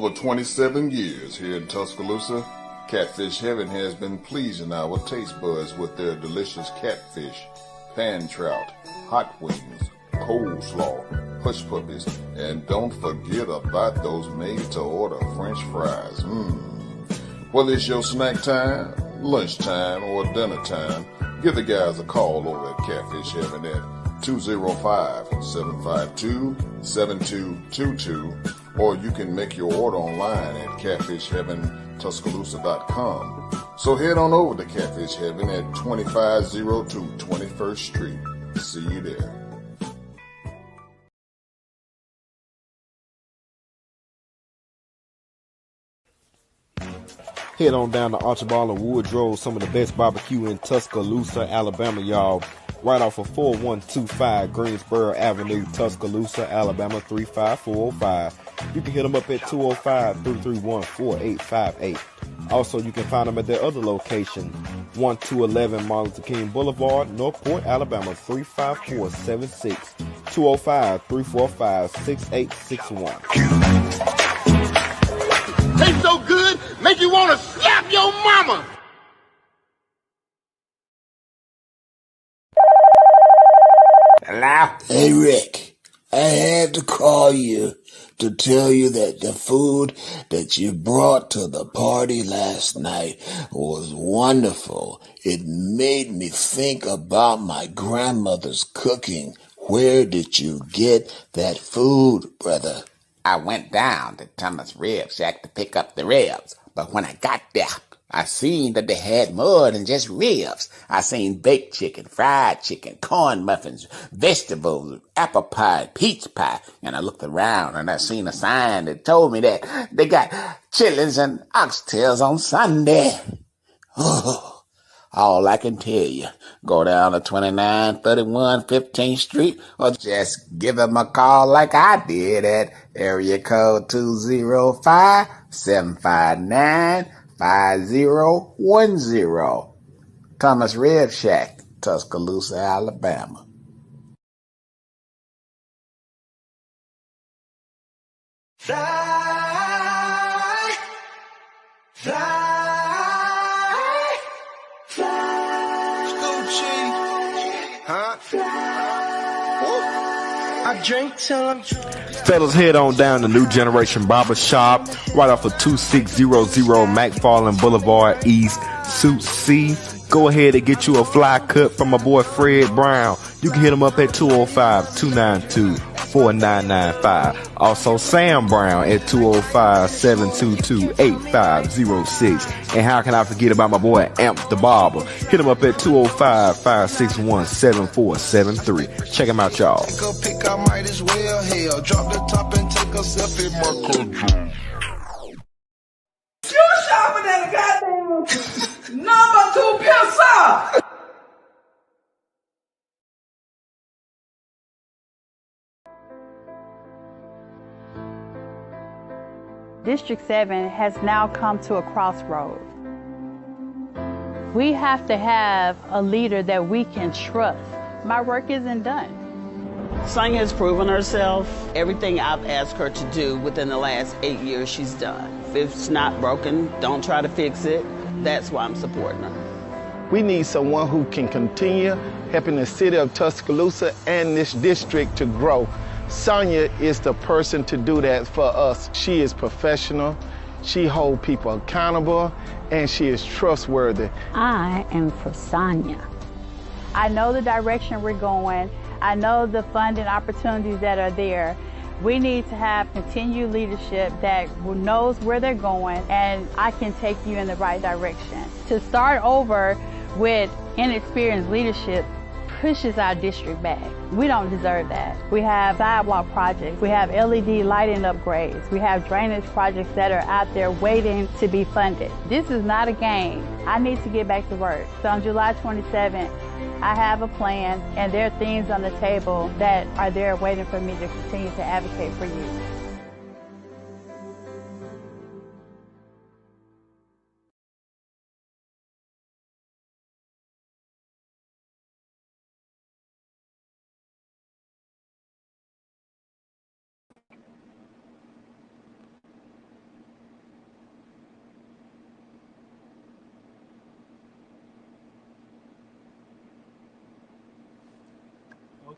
over 27 years here in Tuscaloosa, Catfish Heaven has been pleasing our taste buds with their delicious catfish, pan trout, hot wings, coleslaw, hush puppies, and don't forget about those made-to-order French fries. Whether it's your snack time, lunchtime, or dinner time, give the guys a call over at Catfish Heaven at 205-752-7222, or you can make your order online at catfishheaventuscaloosa.com. So head on over to Catfish Heaven at 2502 21st Street. See you there. Head on down to Archibald and Woodrow, some of the best barbecue in Tuscaloosa, Alabama, y'all. Right off of 4125 Greensboro Avenue, Tuscaloosa, Alabama 35405. You can hit them up at 205-331-4858. Also, you can find them at their other location, 1211 Martin Luther King Boulevard, Northport, Alabama 35476, 205-345-6861. Tastes so good, make you want to slap your mama. Hello? Hey, Rick, I had to call you to tell you that the food that you brought to the party last night was wonderful. It made me think about my grandmother's cooking. Where did you get that food, brother? I went down to Thomas' Rib Shack to pick up the ribs, but when I got there, I seen that they had more than just ribs. I seen baked chicken, fried chicken, corn muffins, vegetables, apple pie, peach pie, and I looked around and I seen a sign that told me that they got chitlins and oxtails on Sunday. Oh, all I can tell you, go down to 2931 15th Street or just give them a call like I did at area code 205-759-5010. Thomas Rib Shack, Tuscaloosa, Alabama. Fly, fly, fly. Gucci, huh? I drink till I'm drunk. Fellas, head on down to New Generation Barber Shop, right off of 2600 McFarland Boulevard East, Suite C. Go ahead and get you a fly cut from my boy Fred Brown. You can hit him up at 205-292-4995. Also Sam Brown at 205-722-8506. And how can I forget about my boy Amp the Barber? Hit him up at 205-561-7473. Check him out, y'all. Pick I might as well hell. Drop the top and take a selfie, Marco. You shopping at a goddamn number 2 pizza. District 7 has now come to a crossroad. We have to have a leader that we can trust. My work isn't done. Sonya has proven herself. Everything I've asked her to do within the last 8 years, she's done. If it's not broken, don't try to fix it. That's why I'm supporting her. We need someone who can continue helping the city of Tuscaloosa and this district to grow. Sonya is the person to do that for us. She is professional, she holds people accountable, and she is trustworthy. I am for Sonya. I know the direction we're going. I know the funding opportunities that are there. We need to have continued leadership that knows where they're going, and I can take you in the right direction. To start over with inexperienced leadership pushes our district back. We don't deserve that. We have sidewalk projects, we have LED lighting upgrades, we have drainage projects that are out there waiting to be funded. This is not a game. I need to get back to work. So on July 27th, I have a plan, and there are things on the table that are there waiting for me to continue to advocate for you.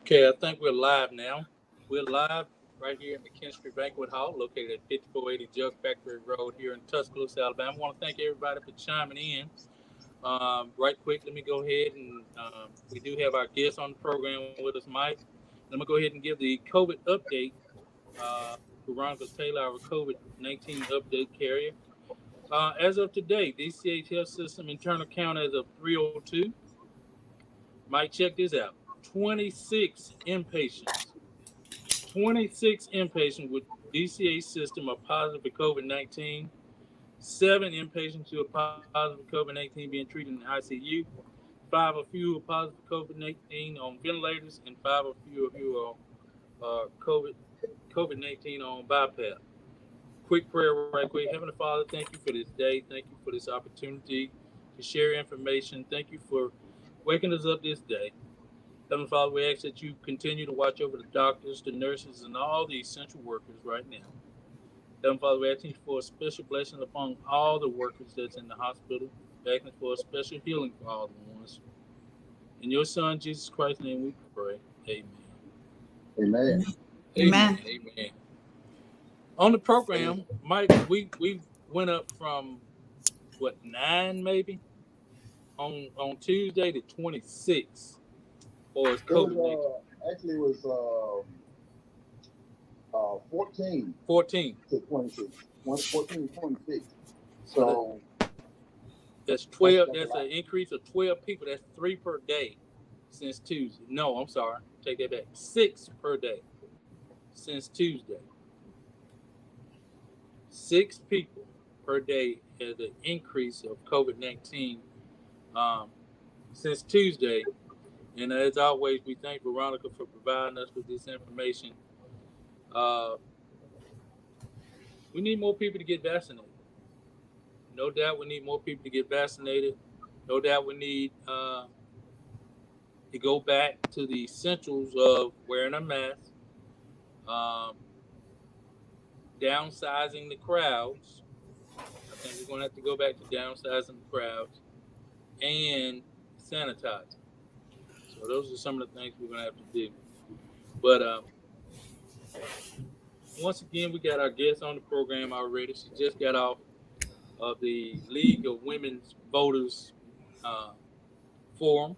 Okay, I think we're live now. We're live right here at McKinstry Banquet Hall, located at 5480 Jug Factory Road here in Tuscaloosa, Alabama. I want to thank everybody for chiming in. Right quick, let me go ahead and we do have our guest on the program with us, Mike. Let me go ahead and give the COVID update. Veronica Taylor, our COVID-19 update carrier. As of today, DCH Health System internal count as of 302. Mike, check this out. 26 inpatients. 26 inpatients with DCH system are positive for COVID-19. 7 inpatients who are positive for COVID-19 being treated in the ICU. 5 or fewer positive for COVID-19 on ventilators, and 5 or fewer who are COVID-19 on BiPAP. Quick prayer right quick. Heavenly Father, thank you for this day. Thank you for this opportunity to share information. Thank you for waking us up this day. Heavenly Father, we ask that you continue to watch over the doctors, the nurses, and all the essential workers right now. Heavenly Father, we ask you for a special blessing upon all the workers that's in the hospital. We ask for a special healing for all the ones. In your Son, Jesus Christ's name, we pray. Amen. Amen. Amen. Amen. On the program, Mike, we went up from 9 maybe on Tuesday to 26 for COVID-19. Actually, it was 14 14. to 26. 14 to 26. So that's 12. That's an increase of 12 people. That's 3 per day since Tuesday. No, I'm sorry. Take that back. 6 per day since Tuesday. 6 people per day as an increase of COVID-19 since Tuesday. And as always, we thank Veronica for providing us with this information. We need more people to get vaccinated. No doubt we need more people to get vaccinated. No doubt we need to go back to the essentials of wearing a mask, downsizing the crowds. I think we're going to have to go back to downsizing the crowds and sanitizing. So those are some of the things we're going to have to do. But once again, we got our guest on the program already. She just got off of the League of Women's Voters forum.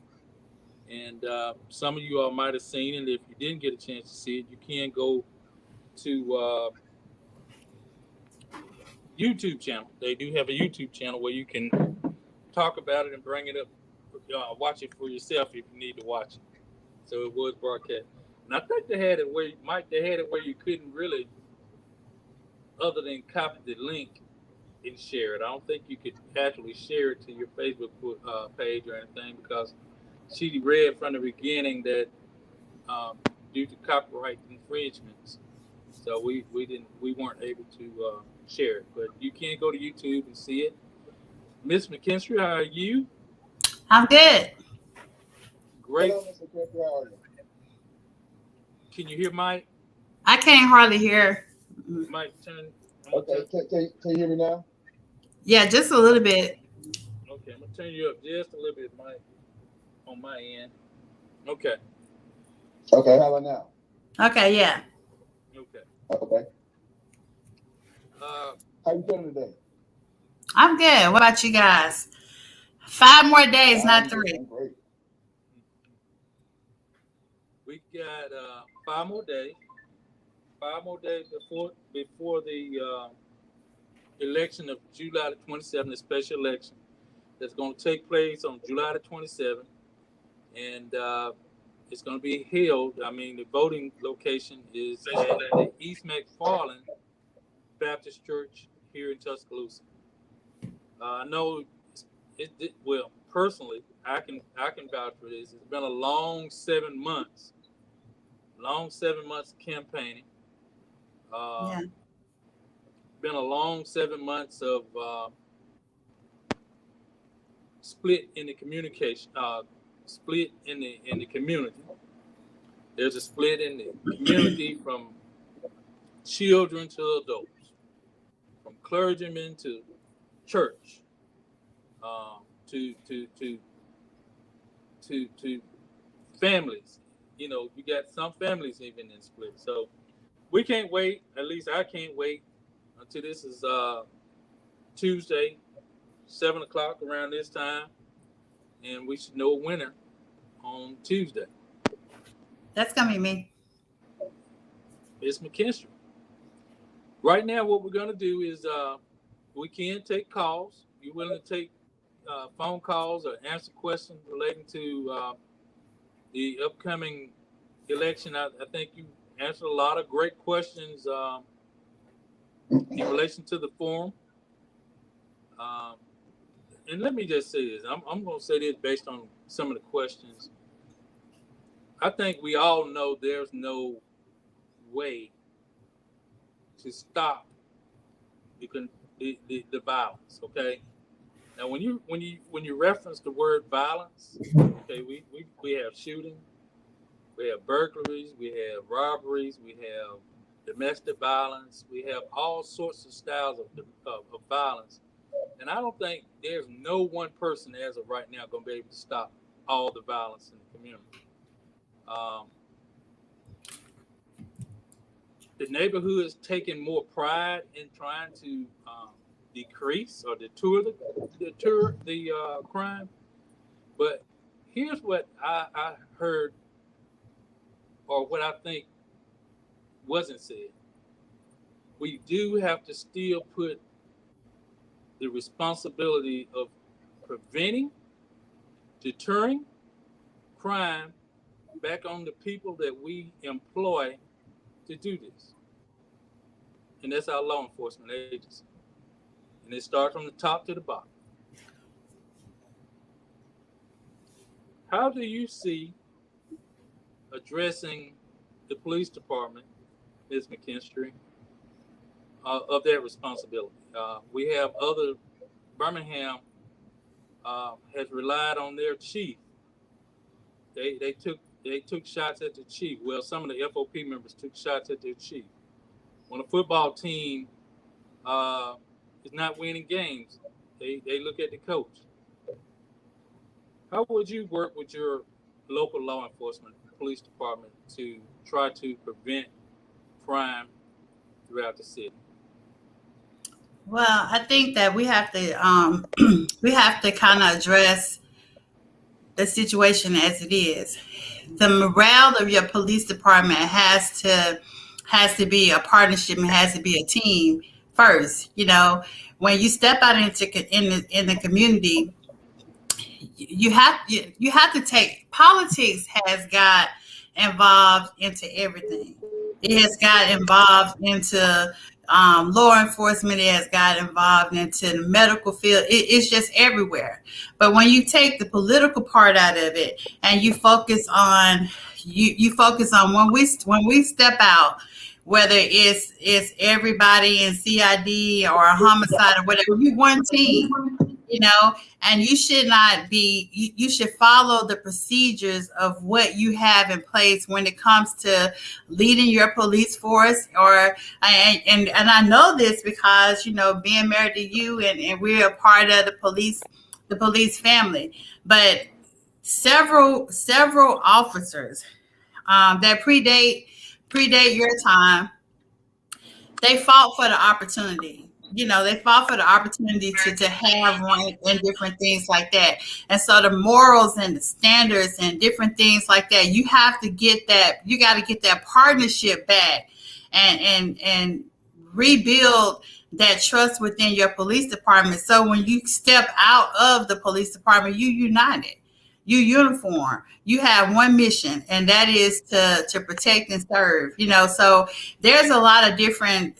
And some of you all might have seen it. If you didn't get a chance to see it, you can go to YouTube channel. They do have a YouTube channel where you can talk about it and bring it up, watch it for yourself if you need to watch it. So it was broadcast. And I think they had it where you couldn't really, other than copy the link and share it. I don't think you could actually share it to your Facebook page or anything, because she read from the beginning that due to copyright infringements, so we weren't able to share it. But you can go to YouTube and see it. Miss McKinstry, how are you? I'm good. Great. Hello, Mr. Kemper, how are you? Can you hear Mike? I can't hardly hear. Mike, turn. Okay, can you hear me now? Yeah, just a little bit. Okay, I'm gonna turn you up just a little bit, Mike, on my end. Okay. Okay, how about now? Okay, yeah. Okay. Okay. How you feeling today? I'm good. What about you guys? 5 more days, not 3. I'm great. We got 5 more days. 5 more days before the election of July the 27th, the special election that's going to take place on July the 27th, and it's going to be held. I mean, the voting location is at the East McFarland Baptist Church here in Tuscaloosa. I know well, personally, I can vouch for this. It's been a long 7 months. Long 7 months of campaigning. Been a long 7 months of split in the communication, split in the community. There's a split in the community from children to adults, from clergymen to church, to families, you got some families even in split. So we can't wait. At least I can't wait until this is Tuesday, 7 o'clock around this time, and we should know a winner on Tuesday. That's gonna be me. It's McKinstry. Right now, what we're gonna do is we can take calls. You're willing to take phone calls or answer questions relating to the upcoming election. I think you answered a lot of great questions in relation to the forum. Um, and let me just say this. I'm going to say this based on some of the questions. I think we all know there's no way to stop the violence. Okay. Now, when you reference the word violence, okay, we have shooting, we have burglaries, we have robberies, we have domestic violence, we have all sorts of styles of violence. And I don't think there's no one person as of right now going to be able to stop all the violence in the community. The neighborhood is taking more pride in trying to decrease or deter the crime. But here's what I heard, or what I think wasn't said. We do have to still put the responsibility of preventing, deterring crime back on the people that we employ to do this. And that's our law enforcement agency. And it starts from the top to the bottom. How do you see addressing the police department, Ms. McKinstry, of their responsibility? We have Birmingham has relied on their chief. They took shots at the chief. Well, some of the FOP members took shots at their chief. When a football team is not winning games, they look at the coach. How would you work with your local law enforcement police department to try to prevent crime throughout the city? Well, I think that we have to we have to kind of address the situation as it is. The morale of your police department has to be a partnership and has to be a team first. When you step out into in the community, you have to take politics has got involved into everything. It has got involved into law enforcement. It has got involved into the medical field. It's just everywhere. But when you take the political part out of it and you focus on when we step out, whether it's everybody in CID or a homicide or whatever, you one team. And you should not be, you should follow the procedures of what you have in place when it comes to leading your police force. And I know this because, being married to you and we're a part of the police family, but several officers that predate your time, they fought for the opportunity. They fought for the opportunity to have rank and different things like that. And so the morals and the standards and different things like that, you have to get that, you got to get that partnership back and rebuild that trust within your police department. So when you step out of the police department, you united. You uniform. You have one mission, and that is to protect and serve. So there's a lot of different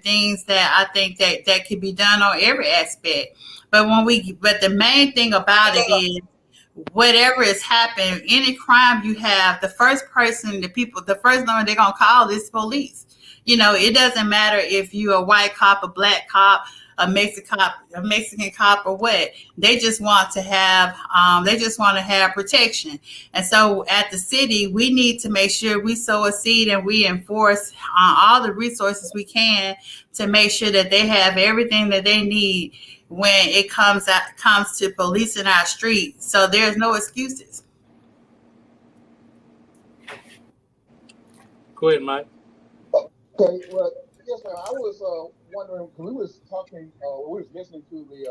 things that I think that could be done on every aspect. But the main thing about it is, whatever has happened, any crime you have, the first number they're gonna call is police. It doesn't matter if you're a white cop, a black cop, a Mexican cop, or what. They just want to have protection. And so at the city, we need to make sure we sow a seed and we enforce all the resources we can to make sure that they have everything that they need when it comes to policing our streets. So there's no excuses. Go ahead, Mike. Okay, well, yes, ma'am. I was wondering because we was talking, we was listening to the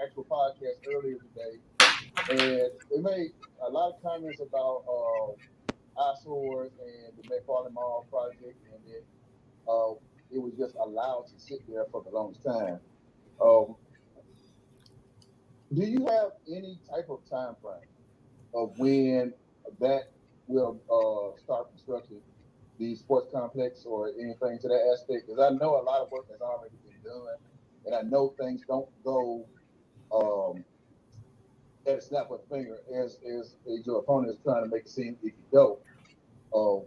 actual podcast earlier today, and they made a lot of comments about eyesores and the McFarland Mall project, and uh, it was just allowed to sit there for the longest time. Um, do you have any type of time frame of when that will start construction, the sports complex or anything to that aspect? Because I know a lot of work has already been done, and I know things don't go um, at a snap of a finger as your opponent is trying to make it seem it could go. Uh,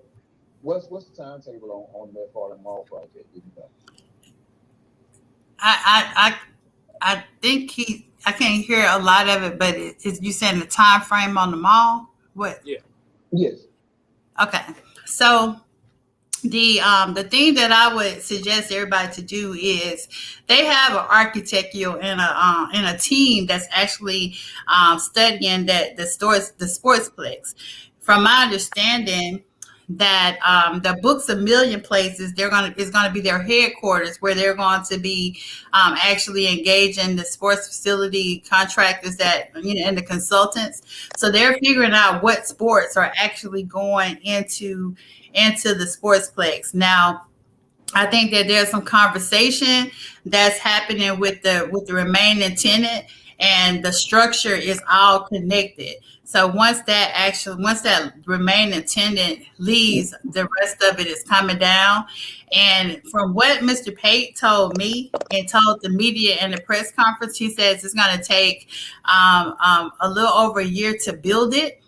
what's the timetable on that Farley Mall project? Do you know? I think I can't hear a lot of it, but is you saying the time frame on the mall? What? Yeah. Yes. Okay. So the thing that I would suggest everybody to do is they have an architect and a team that's actually studying that the sportsplex. From my understanding, that the Books a Million places is gonna be their headquarters where they're going to be actually engaging the sports facility contractors and the consultants. So they're figuring out what sports are actually going into the sportsplex. Now, I think that there's some conversation that's happening with the remaining tenant, and the structure is all connected. So once that remaining tenant leaves, the rest of it is coming down. And from what Mr. Pate told me and told the media in the press conference, he says it's going to take a little over a year to build it.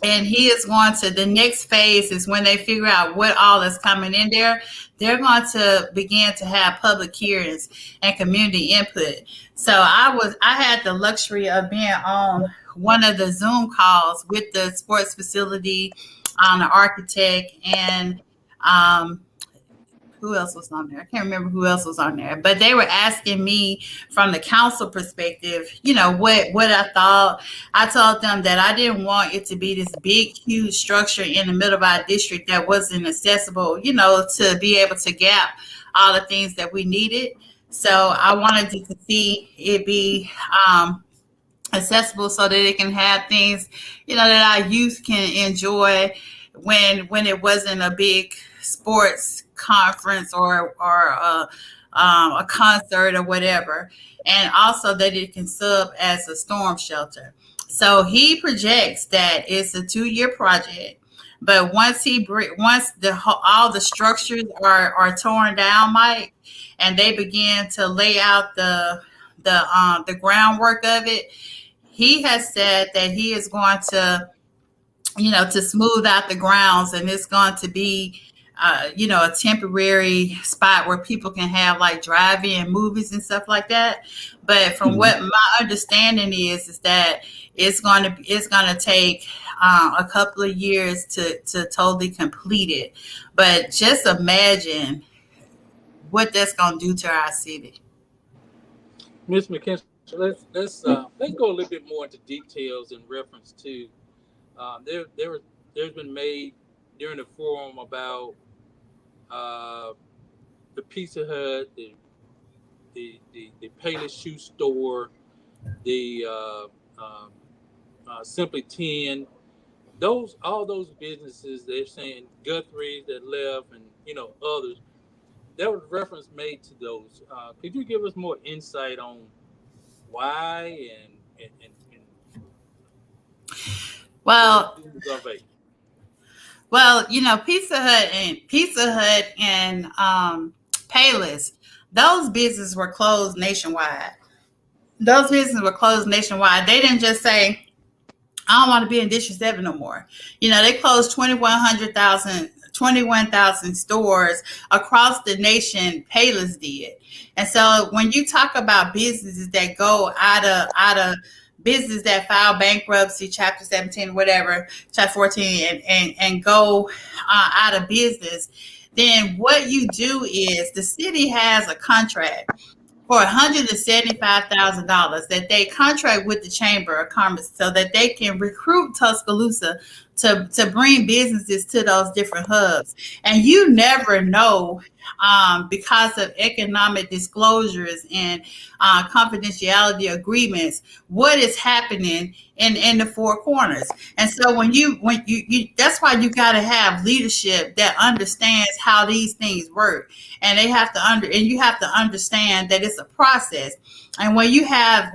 And he is going to, the next phase is when they figure out what all is coming in there, they're going to begin to have public hearings and community input. So I had the luxury of being on one of the Zoom calls with the sports facility, the architect, and who else was on there? I can't remember who else was on there, but they were asking me from the council perspective, what I thought. I told them that I didn't want it to be this big, huge structure in the middle of our district that wasn't accessible, to be able to gap all the things that we needed. So I wanted to see it be accessible so that it can have things, that our youth can enjoy when it wasn't a big sports conference or a concert or whatever, and also that it can serve as a storm shelter. So he projects that it's a 2-year project, but once all the structures are torn down, Mike, and they begin to lay out the groundwork of it, he has said that he is going to to smooth out the grounds, and it's going to be a temporary spot where people can have like drive-in movies and stuff like that. But from what my understanding is that it's going to take a couple of years to totally complete it. But just imagine what that's going to do to our city. Ms. McKinstry, let's go a little bit more into details in reference to there's been made during the forum about the Pizza Hut, the Payless Shoe Store, the Simply 10. All those businesses, they're saying Guthrie's that left, and others. There was reference made to those. Could you give us more insight on why and well, Pizza Hut and Payless, those businesses were closed nationwide. They didn't just say, I don't want to be in District 7 no more. They closed 21,000 stores across the nation. Payless did. And so when you talk about businesses that go out of business, that file bankruptcy, Chapter 17, whatever, Chapter 14, and go out of business, then what you do is the city has a contract for $175,000 that they contract with the Chamber of Commerce so that they can recruit Tuscaloosa to bring businesses to those different hubs. And you never know, because of economic disclosures and confidentiality agreements, what is happening in the four corners. And so when you that's why you got to have leadership that understands how these things work, and they have to and you have to understand that it's a process. And when you have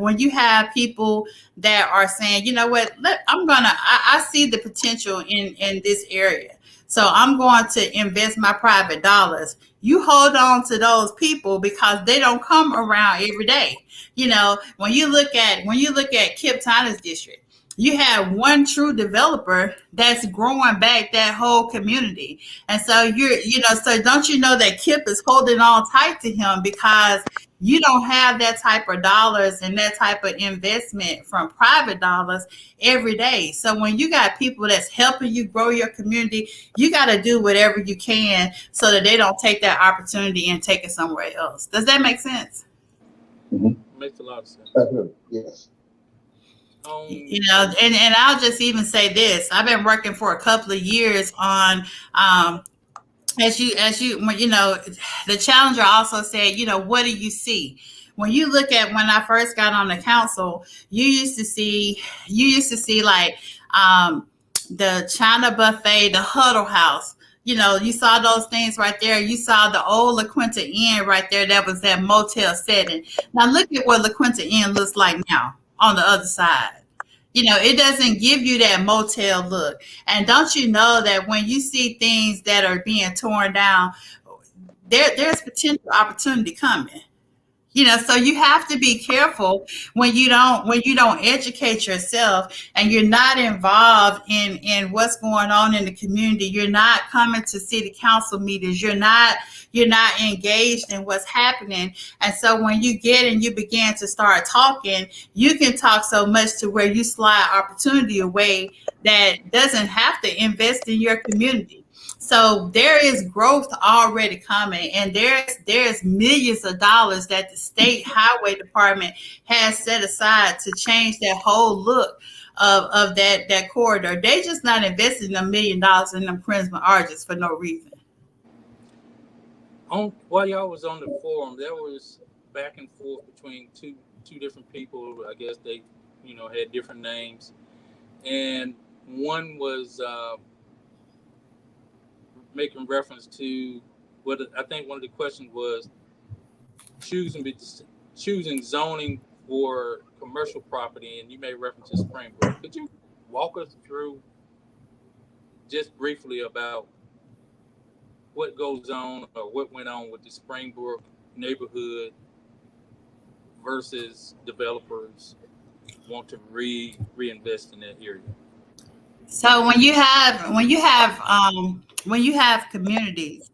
people that are saying, you know what, I see the potential in this area, so I'm going to invest my private dollars. You hold on to those people because they don't come around every day. When you look at Kip Tyler's district, you have one true developer that's growing back that whole community. And so so don't you know that Kip is holding on tight to him because you don't have that type of dollars and that type of investment from private dollars every day. So when you got people that's helping you grow your community, you got to do whatever you can so that they don't take that opportunity and take it somewhere else. Does that make sense? Makes a lot of sense. Yes. And I'll just even say this. I've been working for a couple of years on, as you the challenger also said, what do you see? When you look at, when I first got on the council, you used to see like the China buffet, the Huddle House. You saw those things right there. You saw the old La Quinta Inn right there. That was that motel setting. Now look at what La Quinta Inn looks like now on the other side. It doesn't give you that motel look. And don't you know that when you see things that are being torn down, there's potential opportunity coming. So you have to be careful when you don't educate yourself and you're not involved in what's going on in the community. You're not coming to city council meetings. You're not engaged in what's happening. And so when you get and you begin to start talking, you can talk so much to where you slide opportunity away that doesn't have to invest in your community. So there is growth already coming, and there's millions of dollars that the state highway department has set aside to change that whole look of that corridor. They just not investing $1 million in them Crimson Arches for no reason. While y'all was on the forum, there was back and forth between two different people. I guess they had different names, and one was making reference to what I think one of the questions was choosing zoning for commercial property, and you made reference to Springbrook. Could you walk us through just briefly about what goes on or what went on with the Springbrook neighborhood versus developers want to reinvest in that area? So when you have communities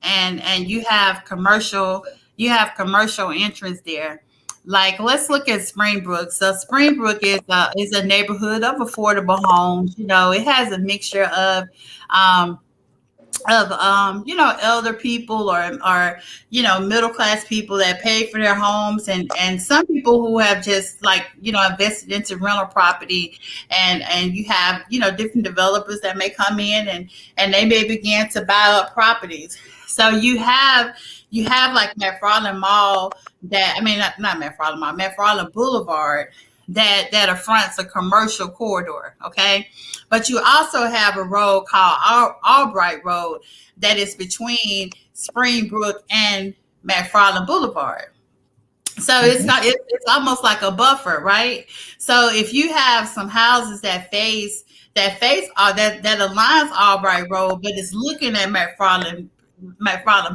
and you have commercial entrance there, like let's look at Springbrook. So Springbrook is a neighborhood of affordable homes. It has a mixture of elder people or middle class people that pay for their homes, and some people who have just invested into rental property, and you have different developers that may come in and they may begin to buy up properties. So you have like McFarland Mall, not McFarland Mall, McFarland Boulevard that affronts a commercial corridor, okay? But you also have a road called Albright Road that is between Springbrook and McFarland Boulevard. So it's almost like a buffer, right? So if you have some houses that aligns Albright Road, but it's looking at McFarland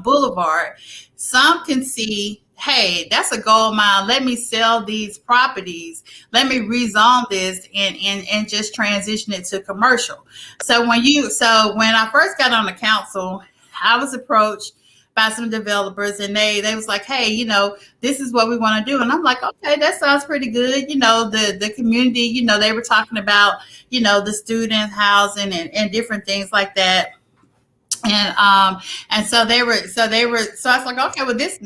Boulevard, some can see, hey, that's a gold mine. Let me sell these properties. Let me rezone this and just transition it to commercial. So when I first got on the council, I was approached by some developers, and they was like, hey, this is what we want to do. And I'm like, okay, that sounds pretty good. The community, they were talking about, the student housing and different things like that. So I was like, okay, well, this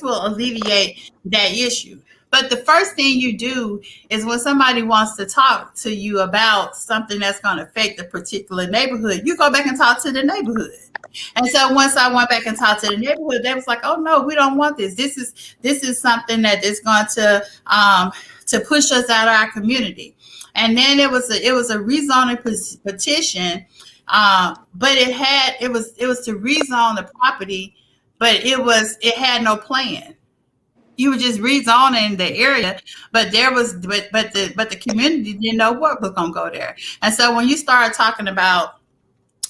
will alleviate that issue. But the first thing you do is when somebody wants to talk to you about something that's going to affect a particular neighborhood, you go back and talk to the neighborhood. And so once I went back and talked to the neighborhood, they was like, "Oh no, we don't want this. This is something that is going to push us out of our community." And then it was a rezoning petition, but it was to rezone the property, but it had no plan. You were just rezoning the area, but the community didn't know what was going to go there. And so when you start talking about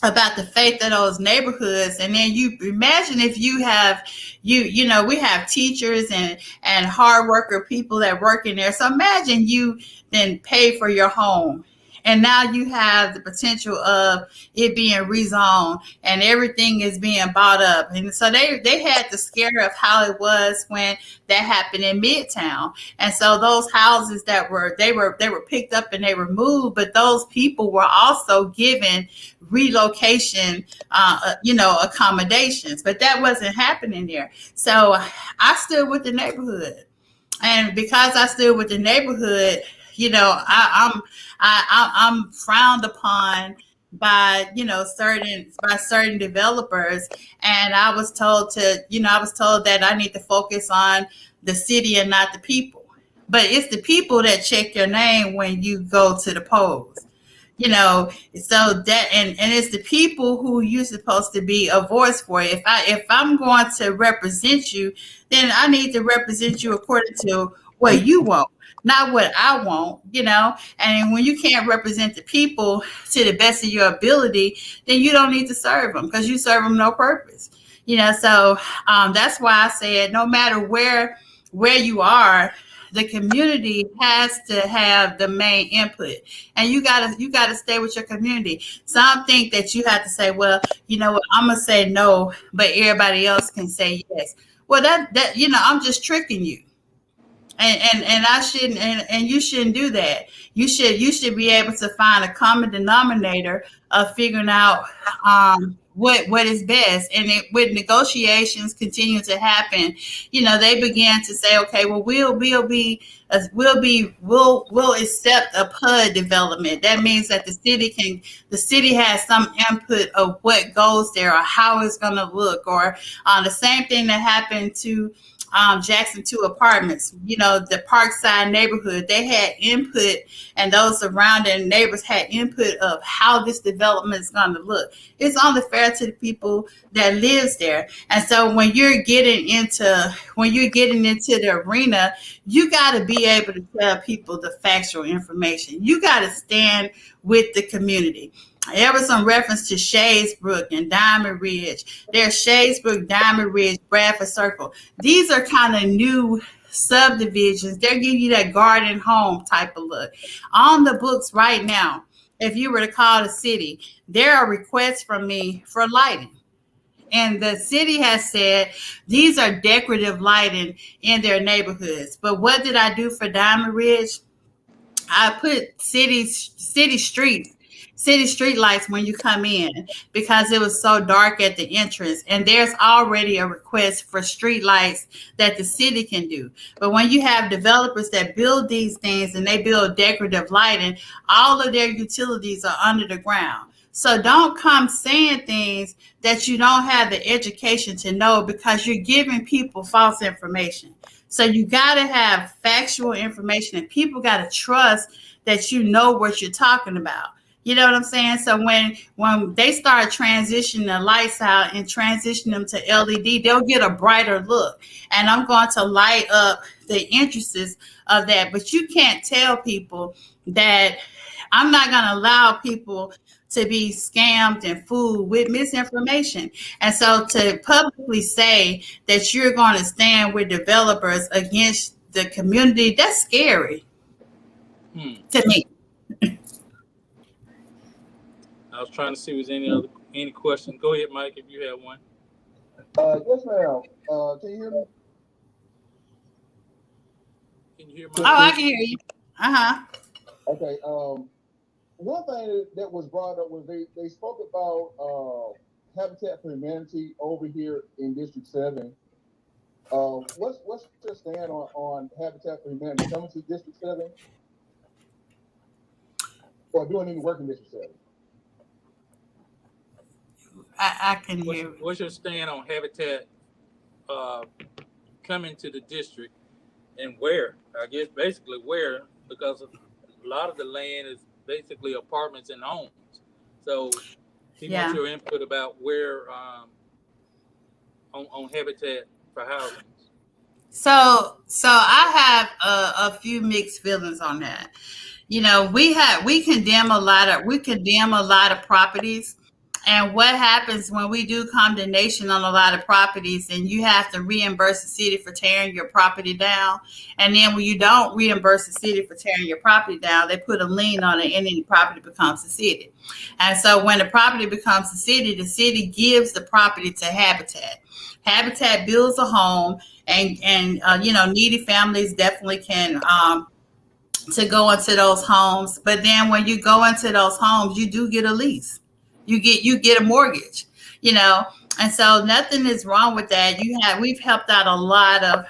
the faith of those neighborhoods, and then you imagine if you have we have teachers and hard worker people that work in there. So imagine you then pay for your home, and now you have the potential of it being rezoned and everything is being bought up. And so they had the scare of how it was when that happened in Midtown. And so those houses that were picked up and they were moved, but those people were also given relocation accommodations, but that wasn't happening there. So I stood with the neighborhood, and because I stood with the neighborhood, I'm frowned upon by certain developers, and I was told that I need to focus on the city and not the people. But it's the people that check your name when you go to the polls. So that and it's the people who you're supposed to be a voice for. If I'm going to represent you, then I need to represent you according to what you want, not what I want. And when you can't represent the people to the best of your ability, then you don't need to serve them, because you serve them no purpose. So that's why I said no matter where you are, the community has to have the main input, and you gotta stay with your community. Some think that you have to say, well, you know what, I'm gonna say no, but everybody else can say yes. Well, that I'm just tricking you, and I shouldn't, and you shouldn't do that. You should be able to find a common denominator of figuring out what is best. And with negotiations continue to happen, they began to say, okay, well, we'll accept a PUD development. That means that the city has some input of what goes there or how it's going to look, or the same thing that happened to Jackson 2 Apartments, the Parkside neighborhood. They had input, and those surrounding neighbors had input of how this development is going to look. It's only fair to the people that lives there. And so when you're getting into the arena, you got to be able to tell people the factual information. You got to stand with the community. There was some reference to Shadesbrook and Diamond Ridge. There's Shadesbrook, Diamond Ridge, Bradford Circle. These are kind of new subdivisions. They're giving you that garden home type of look. On the books right now, if you were to call the city, there are requests from me for lighting. And the city has said these are decorative lighting in their neighborhoods. But what did I do for Diamond Ridge? I put city street lights when you come in, because it was so dark at the entrance, and there's already a request for street lights that the city can do. But when you have developers that build these things and they build decorative lighting, all of their utilities are under the ground. So don't come saying things that you don't have the education to know, because you're giving people false information. So you got to have factual information, and people got to trust that you know what you're talking about. You know what I'm saying? So when they start transitioning the lights out and transition them to LED, they'll get a brighter look. And I'm going to light up the interests of that. But you can't tell people that. I'm not going to allow people to be scammed and fooled with misinformation. And so to publicly say that you're going to stand with developers against the community, that's scary to me. I was trying to see if there's any question. Go ahead, Mike, if you have one. Yes, ma'am. Can you hear me? Can you hear me? Oh, I can hear you. Okay. One thing that was brought up was they spoke about Habitat for Humanity over here in District 7. What's your stand on Habitat for Humanity coming to District 7 or doing any work in District 7? I can hear. What's your stand on Habitat coming to the district, and where? I guess basically where, because a lot of the land is basically apartments and homes. So he wants your input about where on Habitat for Housing. So I have a few mixed feelings on that. You know, we condemn a lot of properties. And what happens when we do condemnation on a lot of properties and you have to reimburse the city for tearing your property down? And then when you don't reimburse the city for tearing your property down, they put a lien on it and then the property becomes the city. And so when the property becomes the city gives the property to Habitat. Habitat builds a home and you know, needy families definitely can to go into those homes. But then when you go into those homes, you do get a lease. You get a mortgage, you know, and so nothing is wrong with that. We've helped out a lot of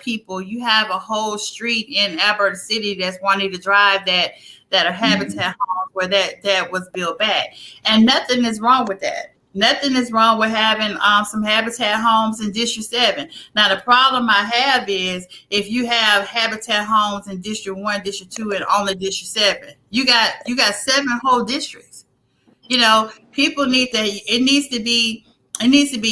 people. You have a whole street in Alberta City that's wanting to drive that are Habitat homes where that was built back, and nothing is wrong with that. Nothing is wrong with having some Habitat homes in District 7. Now, the problem I have is if you have Habitat homes in District 1, District 2, and only District 7, you got 7 whole districts. You know, people it needs to be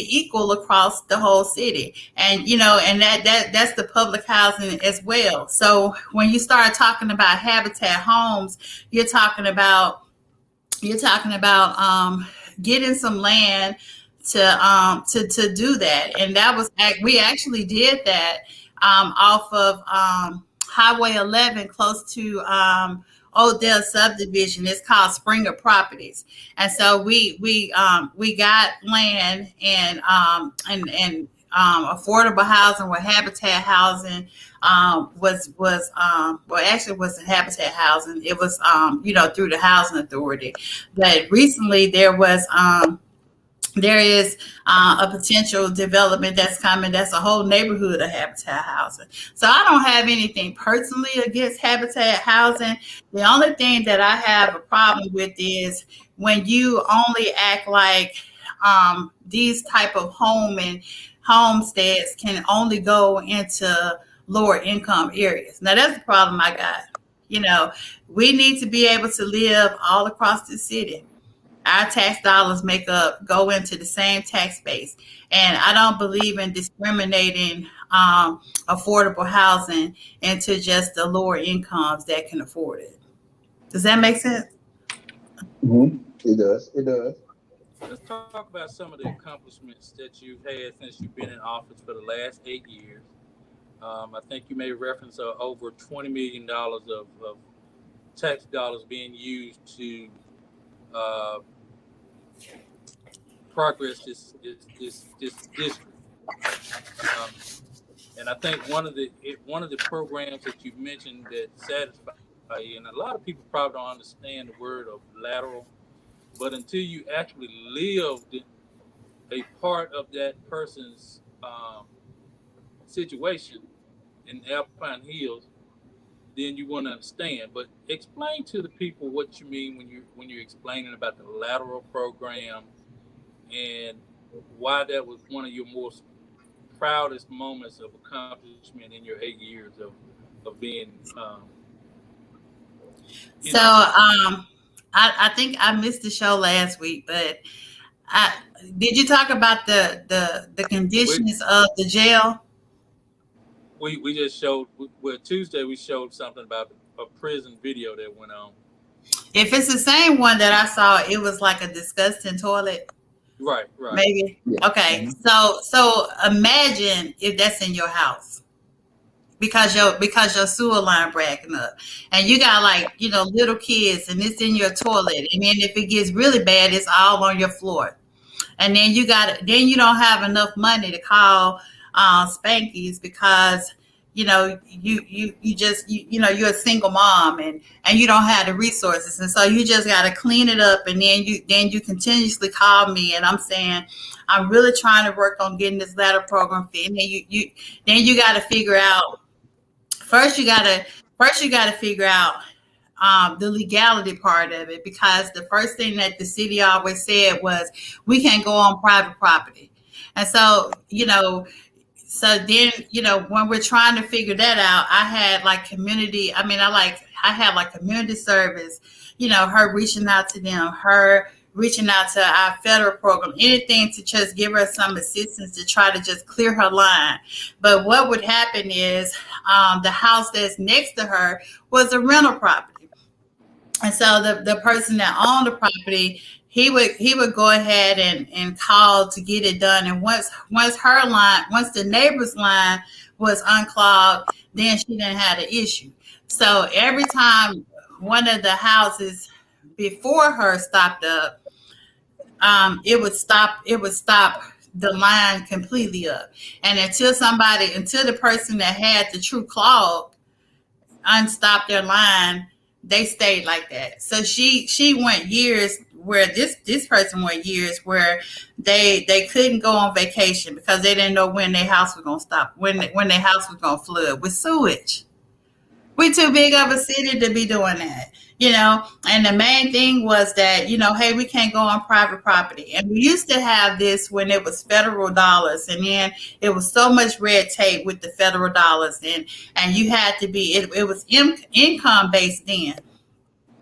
equal across the whole city. And, you know, and that's the public housing as well. So when you start talking about Habitat homes, you're talking about getting some land to do that. And that was, we actually did that off of Highway 11 close to Odell subdivision. It's called Springer Properties. And so we got land and affordable housing with Habitat housing actually wasn't Habitat housing. It was you know, through the housing authority. But recently there is a potential development that's coming. That's a whole neighborhood of Habitat housing. So I don't have anything personally against Habitat housing. The only thing that I have a problem with is when you only act like these type of homesteads can only go into lower income areas. Now that's the problem I got. You know, we need to be able to live all across the city. Our tax dollars go into the same tax base. And I don't believe in discriminating affordable housing into just the lower incomes that can afford it. Does that make sense? Mm-hmm. It does. Let's talk about some of the accomplishments that you've had since you've been in office for the last 8 years. I think you made reference of over $20 million of tax dollars being used to progress this district. And I think one of the programs that you mentioned that satisfy you, and a lot of people probably don't understand the word of lateral, but until you actually lived a part of that person's situation in Alpine Hills, then you want to understand. But explain to the people what you mean when you're explaining about the lateral program and why that was one of your most proudest moments of accomplishment in your 8 years of being. I think I missed the show last week, but did you talk about the conditions of the jail? We just showed, Tuesday we showed something about a prison video that went on. If it's the same one that I saw, it was like a disgusting toilet. Right. Maybe. Yeah. Okay. Mm-hmm. So imagine if that's in your house because your sewer line breaking up and you got little kids and it's in your toilet. And then if it gets really bad, it's all on your floor. And then you don't have enough money to call Spankies because you're a single mom and you don't have the resources, and so you just got to clean it up, and then you continuously call me, and I'm saying I'm really trying to work on getting this ladder program fit, and then you got to figure out first you got to figure out the legality part of it, because the first thing that the city always said was we can't go on private property. And so, when we're trying to figure that out, I had like I had like community service, her reaching out to them, her reaching out to our federal program, anything to just give her some assistance to try to just clear her line. But what would happen is the house that's next to her was a rental property. And so the person that owned the property, he would go ahead and call to get it done. And once the neighbor's line was unclogged, then she didn't have the issue. So every time one of the houses before her stopped up, it would stop the line completely up. And until the person that had the true clog unstopped their line, they stayed like that. So she went years where this person went years where they couldn't go on vacation because they didn't know when their house was gonna stop, when their house was gonna flood with sewage. We're too big of a city to be doing that, And the main thing was that, hey, we can't go on private property. And we used to have this when it was federal dollars, and then it was so much red tape with the federal dollars, and you had to be, it was income based then.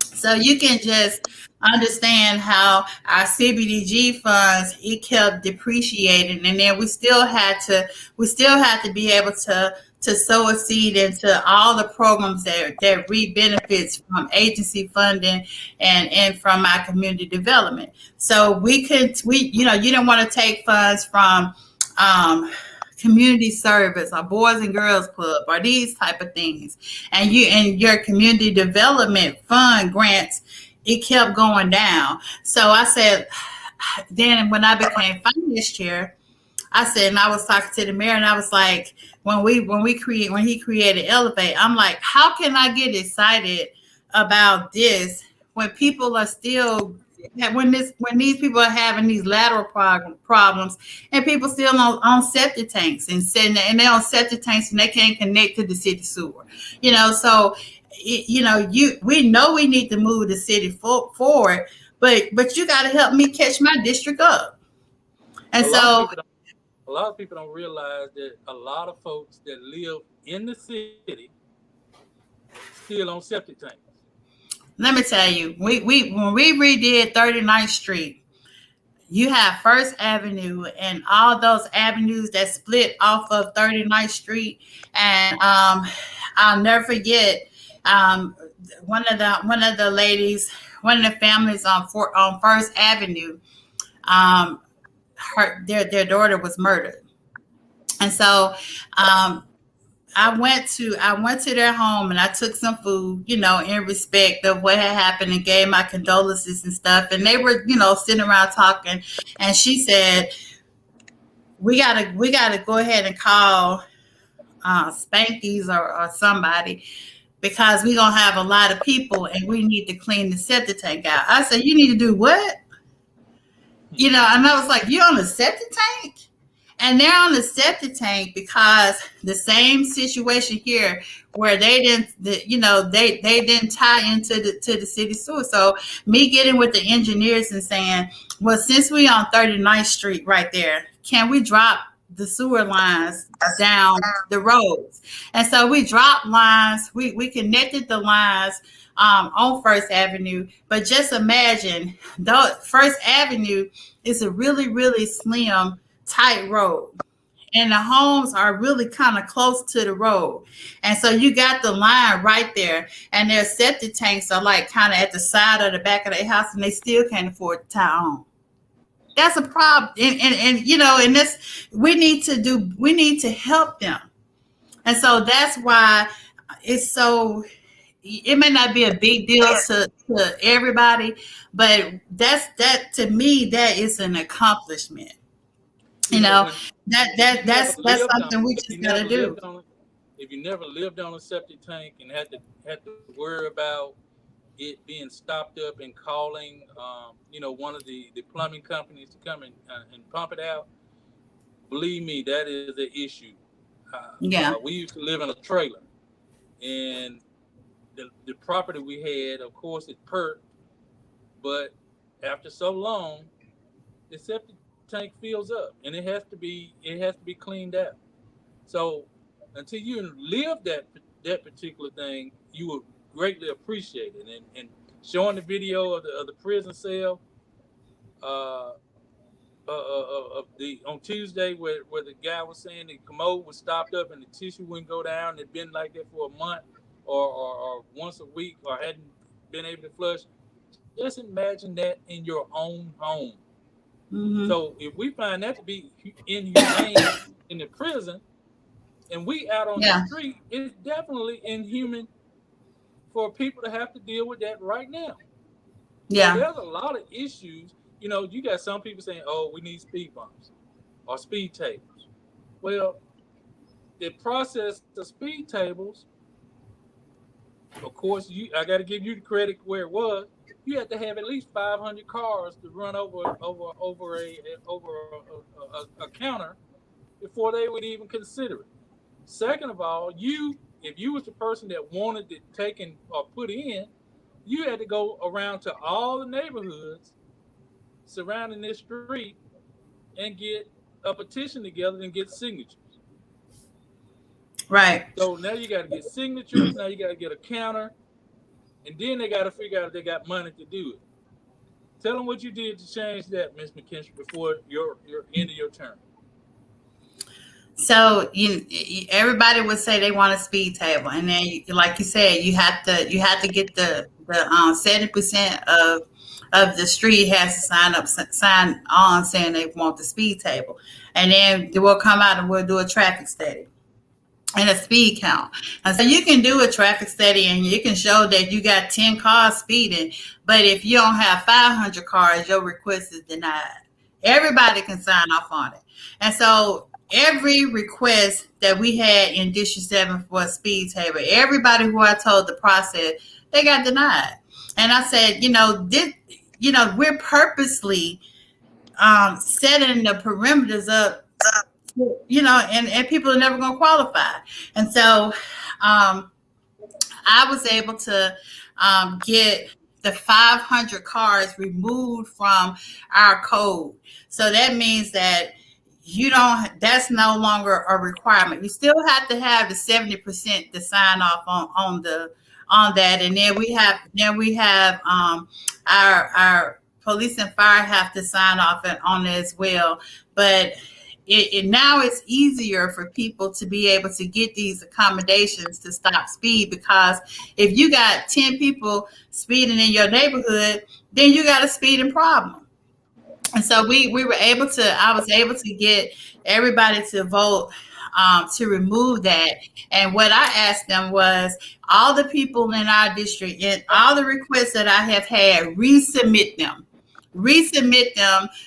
So you can just understand how our CBDG funds, it kept depreciating, and then we still had to be able to sow a seed into all the programs that reap benefits from agency funding and from our community development. So you didn't want to take funds from community service or Boys and Girls Club or these type of things, and your community development fund grants, it kept going down. So I said, then when I became finance chair, I said, and I was talking to the mayor, and I was like, when he created Elevate, I'm like, how can I get excited about this when people are still, when these people are having these lateral problems, and people still on septic tanks and they on septic tanks and they can't connect to the city sewer, So, we know we need to move the city forward, but you got to help me catch my district up, and a lot of people don't realize that a lot of folks that live in the city still on septic tanks. Let me tell you, when we redid 39th Street, you have First Avenue and all those avenues that split off of 39th Street, and I'll never forget one of the ladies, one of the families on First Avenue. Their daughter was murdered, and so I went to their home and I took some food, in respect of what had happened, and gave my condolences and stuff. And they were, sitting around talking, and she said, "We gotta go ahead and call Spanky's or somebody, because we're gonna have a lot of people and we need to clean the septic tank out." I said, "You need to do what?" And I was like, "You're on the septic tank?" And they're on the septic tank because the same situation here, where they didn't tie into the city sewer. So me getting with the engineers and saying, well, since we on 39th Street right there, can we drop the sewer lines down the roads? And so we dropped lines. We connected the lines on First Avenue. But just imagine, First Avenue is a really, really slim, tight road, and the homes are really kind of close to the road, and so you got the line right there, and their septic tanks are like kind of at the side of the back of their house, and they still can't afford to tie on. That's a problem, and this we need to help them, and so that's why it's so. It may not be a big deal to everybody, but that to me, that is an accomplishment. That's something we just gotta do. if you never lived on a septic tank and had to worry about it being stopped up and calling, one of the plumbing companies to come and pump it out, believe me, that is an issue. Yeah. We used to live in a trailer, and the property we had, of course, it perked, but after so long, the septic tank fills up, and it has to be cleaned out. So until you live that particular thing, you would greatly appreciate it. And showing the video of the prison cell uh, of the on Tuesday where the guy was saying the commode was stopped up and the tissue wouldn't go down. It'd been like that for a month or once a week or hadn't been able to flush. Just imagine that in your own home. Mm-hmm. So if we find that to be inhumane in the prison, and we out on the street, it's definitely inhuman for people to have to deal with that right now. Yeah. So there's a lot of issues. You got some people saying, "Oh, we need speed bumps or speed tables." Well, the process of speed tables, of course, I got to give you the credit where it was. You had to have at least 500 cars to run over a counter before they would even consider it. Second of all, if you was the person that wanted it taken or put in, you had to go around to all the neighborhoods surrounding this street and get a petition together and get signatures. Right. So now you got to get signatures. Now you got to get a counter, and then they got to figure out if they got money to do it. Tell them what you did to change that, Ms. McKinstry, before your end of your term. So everybody would say they want a speed table, and then, like you said, you have to get the 70% of the street has to sign on saying they want the speed table, and then we'll come out and we'll do a traffic study and a speed count. And so you can do a traffic study and you can show that you got 10 cars speeding, but if you don't have 500 cars, your request is denied. Everybody can sign off on it. And so every request that we had in District 7 for a speed table, everybody who I told the process, they got denied. And I said, we're purposely setting the perimeters up, and people are never going to qualify. And so I was able to get the 500 cars removed from our code. So that means that that's no longer a requirement. You still have to have the 70% to sign off on that. And then we have our police and fire have to sign off on it as well. But now it's easier for people to be able to get these accommodations to stop speed, because if you got 10 people speeding in your neighborhood, then you got a speeding problem. And so I was able to get everybody to vote to remove that. And what I asked them was, all the people in our district and all the requests that I have had, resubmit them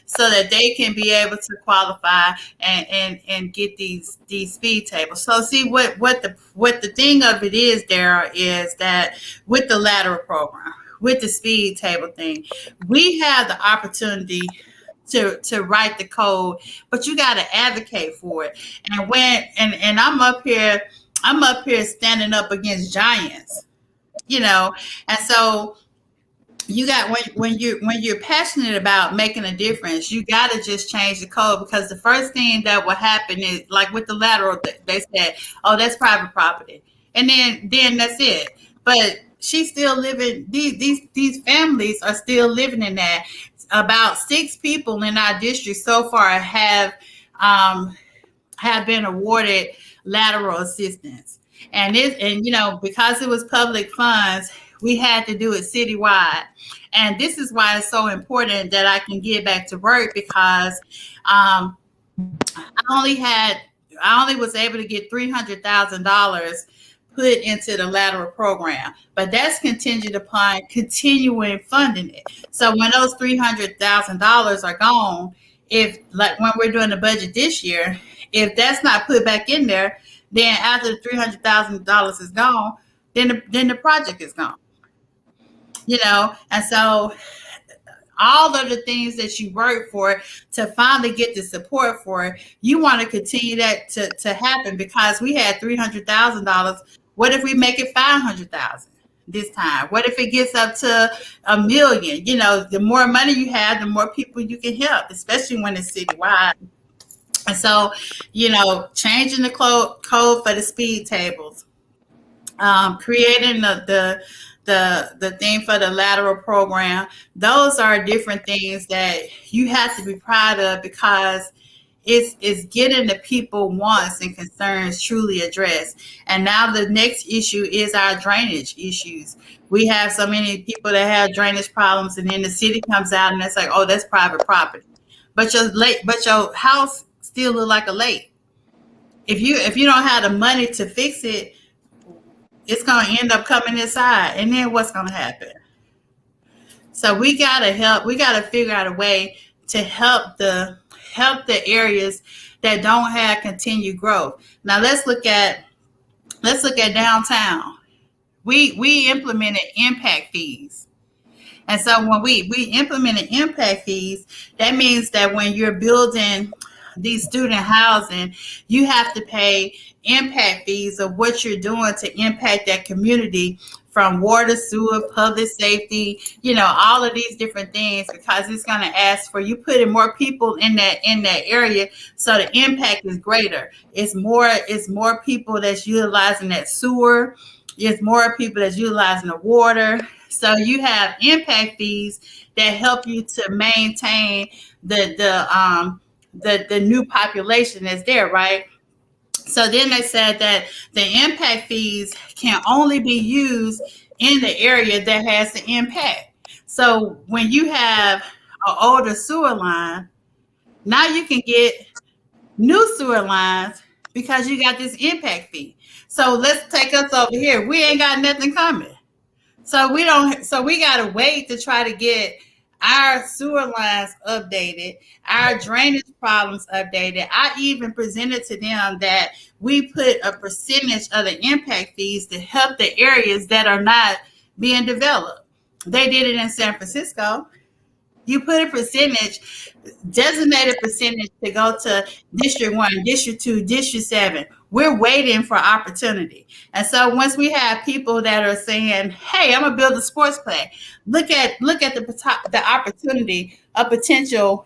so that they can be able to qualify and get these speed tables. So see what the thing of it is there is that with the lateral program, with the speed table thing, we have the opportunity to write the code, but you got to advocate for it. And I'm up here standing up against giants, and so you got when you're passionate about making a difference, you got to just change the code, because the first thing that will happen is, like with the lateral, they said, "Oh, that's private property," and then that's it. But she's still living. These families are still living in that. About 6 people in our district so far have been awarded lateral assistance, and because it was public funds, we had to do it citywide. And this is why it's so important that I can get back to work, because I only was able to get $300,000 put into the lateral program, but that's contingent upon continuing funding it. So when those $300,000 are gone, if, like when we're doing the budget this year, if that's not put back in there, then after the $300,000 is gone, then the project is gone. And so all of the things that you work for to finally get the support for, you want to continue that to happen, because we had $300,000. What if we make it 500,000 this time? What if it gets up to $1 million? The more money you have, the more people you can help, especially when it's citywide. And so, changing the code for the speed tables, creating the thing for the lateral program. Those are different things that you have to be proud of, because it's getting the people wants and concerns truly addressed. And now the next issue is our drainage issues. We have so many people that have drainage problems, and then the city comes out and it's like, oh, that's private property. But your house still look like a lake. If you don't have the money to fix it, it's going to end up coming inside. And then what's going to happen? So we got to figure out a way to help the areas that don't have continued growth. Now let's look at downtown. We implemented impact fees. And so when we implemented impact fees, that means that when you're building these student housing, you have to pay impact fees of what you're doing to impact that community, from water, sewer, public safety, all of these different things, because it's going to ask for you putting more people in that area, so the impact is greater. It's more people that's utilizing that sewer. It's more people that's utilizing the water. So you have impact fees that help you to maintain the new population that's there, right? So then they said that the impact fees can only be used in the area that has the impact. So when you have an older sewer line, now you can get new sewer lines because you got this impact fee. So let's take us over here. We ain't got nothing coming. So we got to wait to try to get our sewer lines updated, our drainage problems updated. I even presented to them that we put a percentage of the impact fees to help the areas that are not being developed. They did it in San Francisco. You put a percentage, designated percentage, to go to District 1, District 2, District 7. We're waiting for opportunity. And so once we have people that are saying, hey, I'm going to build a sports play, look at the opportunity of potential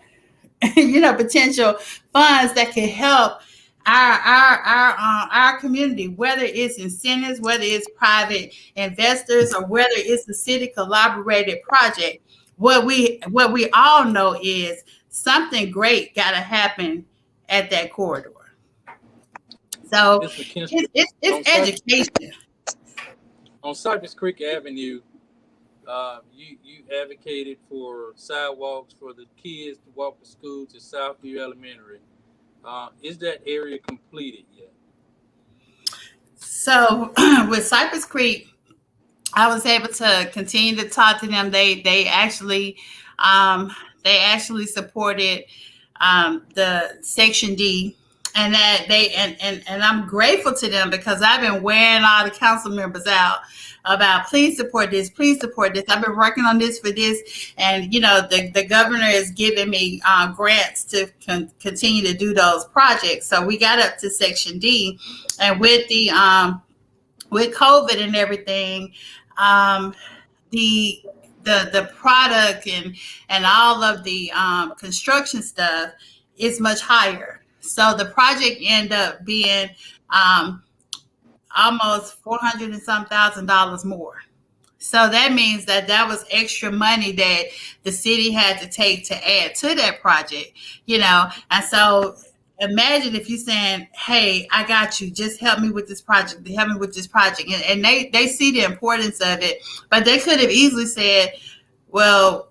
funds that can help our community, whether it's incentives, whether it's private investors, or whether it's a city collaborated project. What we all know is something great got to happen at that corridor. So it's education. On Cypress Creek Avenue, you advocated for sidewalks for the kids to walk to school to Southview Elementary. Is that area completed yet? So with Cypress Creek, I was able to continue to talk to them. They actually supported the Section D, and that and I'm grateful to them, because I've been wearing all the council members out about please support this, please support this. I've been working on this for this, and the governor is giving me grants to continue to do those projects. So we got up to Section D, and with the with COVID and everything, the product and all of the construction stuff is much higher. So the project ended up being almost $400 and some thousand more. So that means that was extra money that the city had to take to add to that project, And so imagine if you're saying, hey, I got you, just help me with this project, help me with this project. And they see the importance of it, but they could have easily said, well,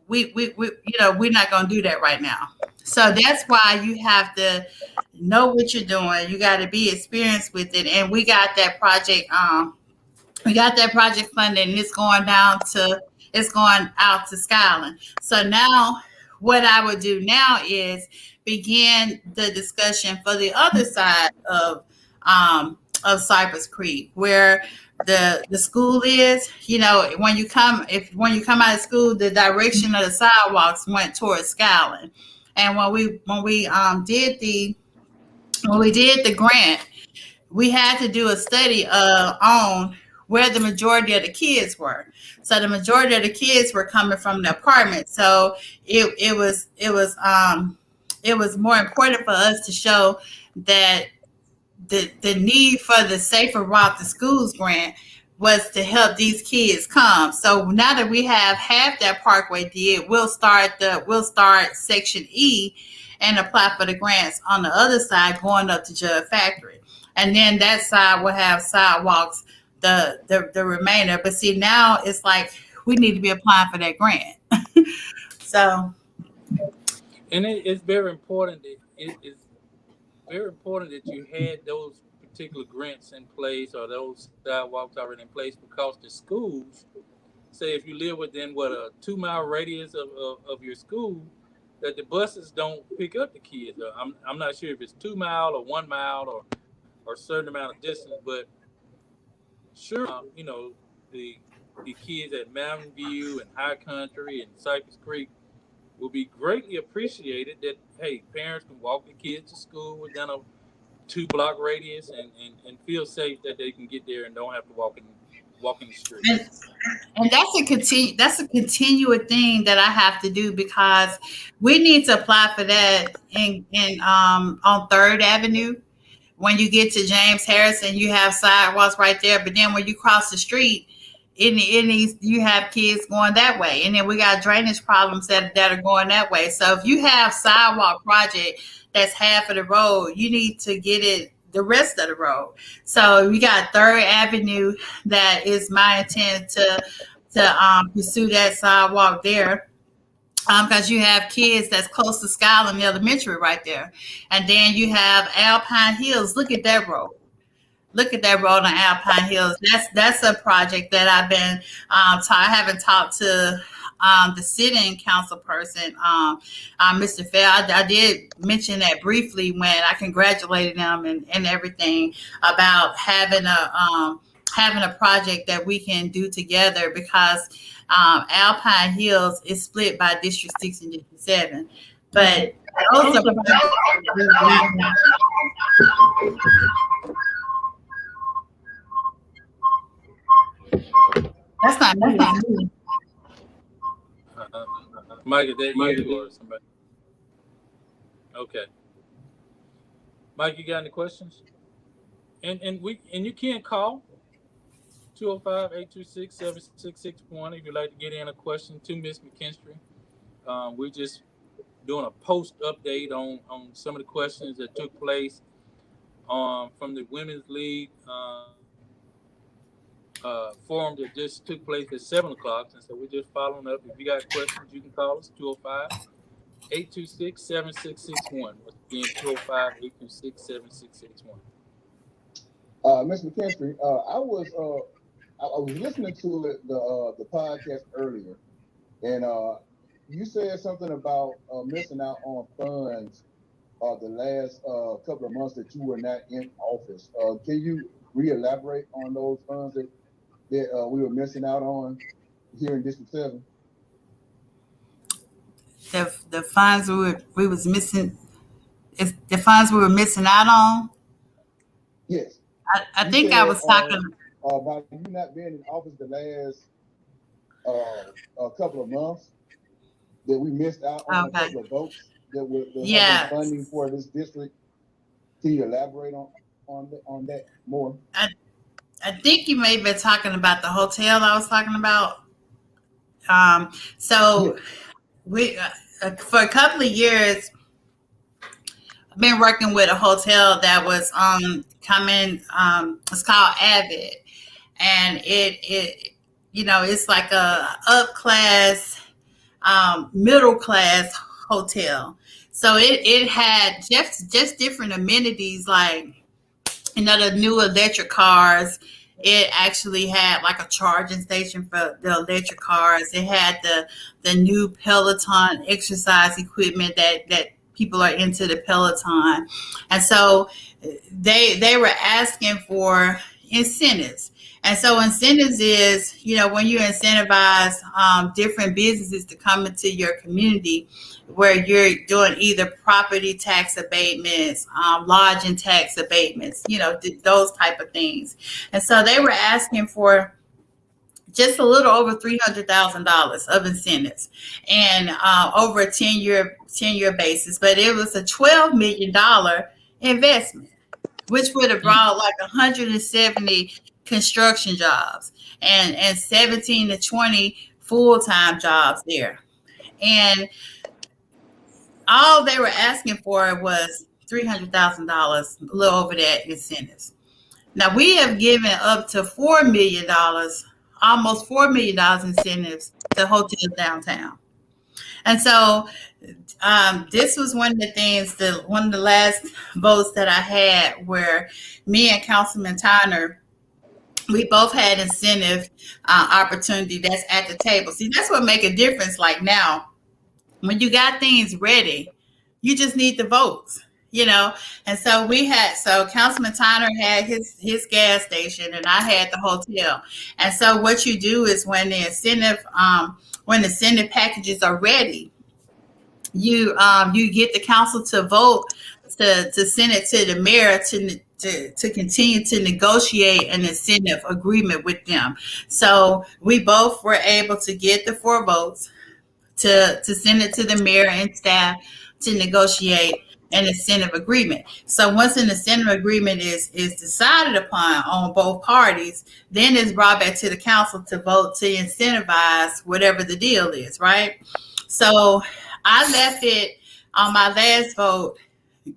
we're not going to do that right now. So that's why you have to know what you're doing. You got to be experienced with it. And we got that project. We got that project funded, and it's going out to Skyland. So now what I would do now is begin the discussion for the other side of Cypress Creek, where the school is. You know, when you come out of school, the direction of the sidewalks went towards Skyland. And when we did the grant, we had to do a study on where the majority of the kids were. So the majority of the kids were coming from the apartment. So it was more important for us to show that the need for the Safer Route to Schools grant was to help these kids come. So now that we have half that parkway did, we'll start section E and apply for the grants on the other side going up to Judd Factory. And then that side will have sidewalks, the remainder. But see, now it's like we need to be applying for that grant. So, and it's very important that it's very important that you had those particular grants in place or those sidewalks already in place, because the schools, say if you live within a 2-mile radius of your school, that the buses don't pick up the kids. I'm not sure if it's 2 mile or 1 mile or a certain amount of distance, but sure, the kids at Mountain View and High Country and Cypress Creek will be greatly appreciated that, hey, parents can walk the kids to school within a 2-block radius and feel safe that they can get there and don't have to walk in the street. And that's a continuous thing that I have to do, because we need to apply for that on 3rd Avenue. When you get to James Harrison, you have sidewalks right there. But then when you cross the street, you have kids going that way. And then we got drainage problems that are going that way. So if you have sidewalk project that's half of the road, you need to get it the rest of the road. So we got 3rd Avenue. That is my intent to pursue that sidewalk there. Because you have kids that's close to Skyland Elementary right there. And then you have Alpine Hills. Look at that road. Look at that road on Alpine Hills. That's a project that I've been I haven't talked to the sitting council person, Mr. Fair. I did mention that briefly when I congratulated them and everything about having a project that we can do together, because Alpine Hills is split by District 6 and District 7. But also that's not me. Mike, is that you or somebody? Okay. Mike, you got any questions? And you can call 205-826-7661 if you'd like to get in a question to Miss McKinstry. We're just doing a post update on some of the questions that took place from the Women's League forum that just took place at 7 o'clock. And so we're just following up. If you got questions, you can call us 205-826-7661. Again, 205-826-7661. Ms. McKinstry, I was listening to the podcast earlier, and you said something about missing out on funds the last couple of months that you were not in office. Can you re-elaborate on those funds that we were missing out on here in District 7? The funds we was missing, is the funds we were missing out on? Yes. I think I was talking about you not being in office the last a couple of months, that we missed out on a couple of votes that were funding for this district. Can you elaborate on that more? I think you may have been talking about the hotel I was talking about. We for a couple of years, I've been working with a hotel that was coming. It's called Avid, and it's like a up-class, middle-class hotel. So it had just different amenities, like the new electric cars. It actually had like a charging station for the electric cars. It had the new Peloton exercise equipment that people are into the Peloton. And so they were asking for incentives. And so incentives is, when you incentivize different businesses to come into your community, where you're doing either property tax abatements, lodging tax abatements, those type of things. And so they were asking for just a little over $300,000 of incentives, and over a 10-year basis. But it was a $12 million investment, which would have brought like 170 construction jobs and 17 to 20 full-time jobs there. And all they were asking for was $300,000, a little over that incentives. Now we have given up to $4 million, almost $4 million incentives to hotels downtown. And so this was one of the things, one of the last votes that I had, where me and Councilman Tyner, we both had incentive opportunity that's at the table. See, that's what make a difference. Like now, when you got things ready, you just need the votes. And so Councilman Tyner had his gas station, and I had the hotel. And so what you do is when the incentive packages are ready, you get the council to vote to send it to the mayor to continue to negotiate an incentive agreement with them. So we both were able to get the 4 votes to send it to the mayor and staff to negotiate an incentive agreement. So once an incentive agreement is decided upon on both parties, then it's brought back to the council to vote to incentivize whatever the deal is, right? So I left it on my last vote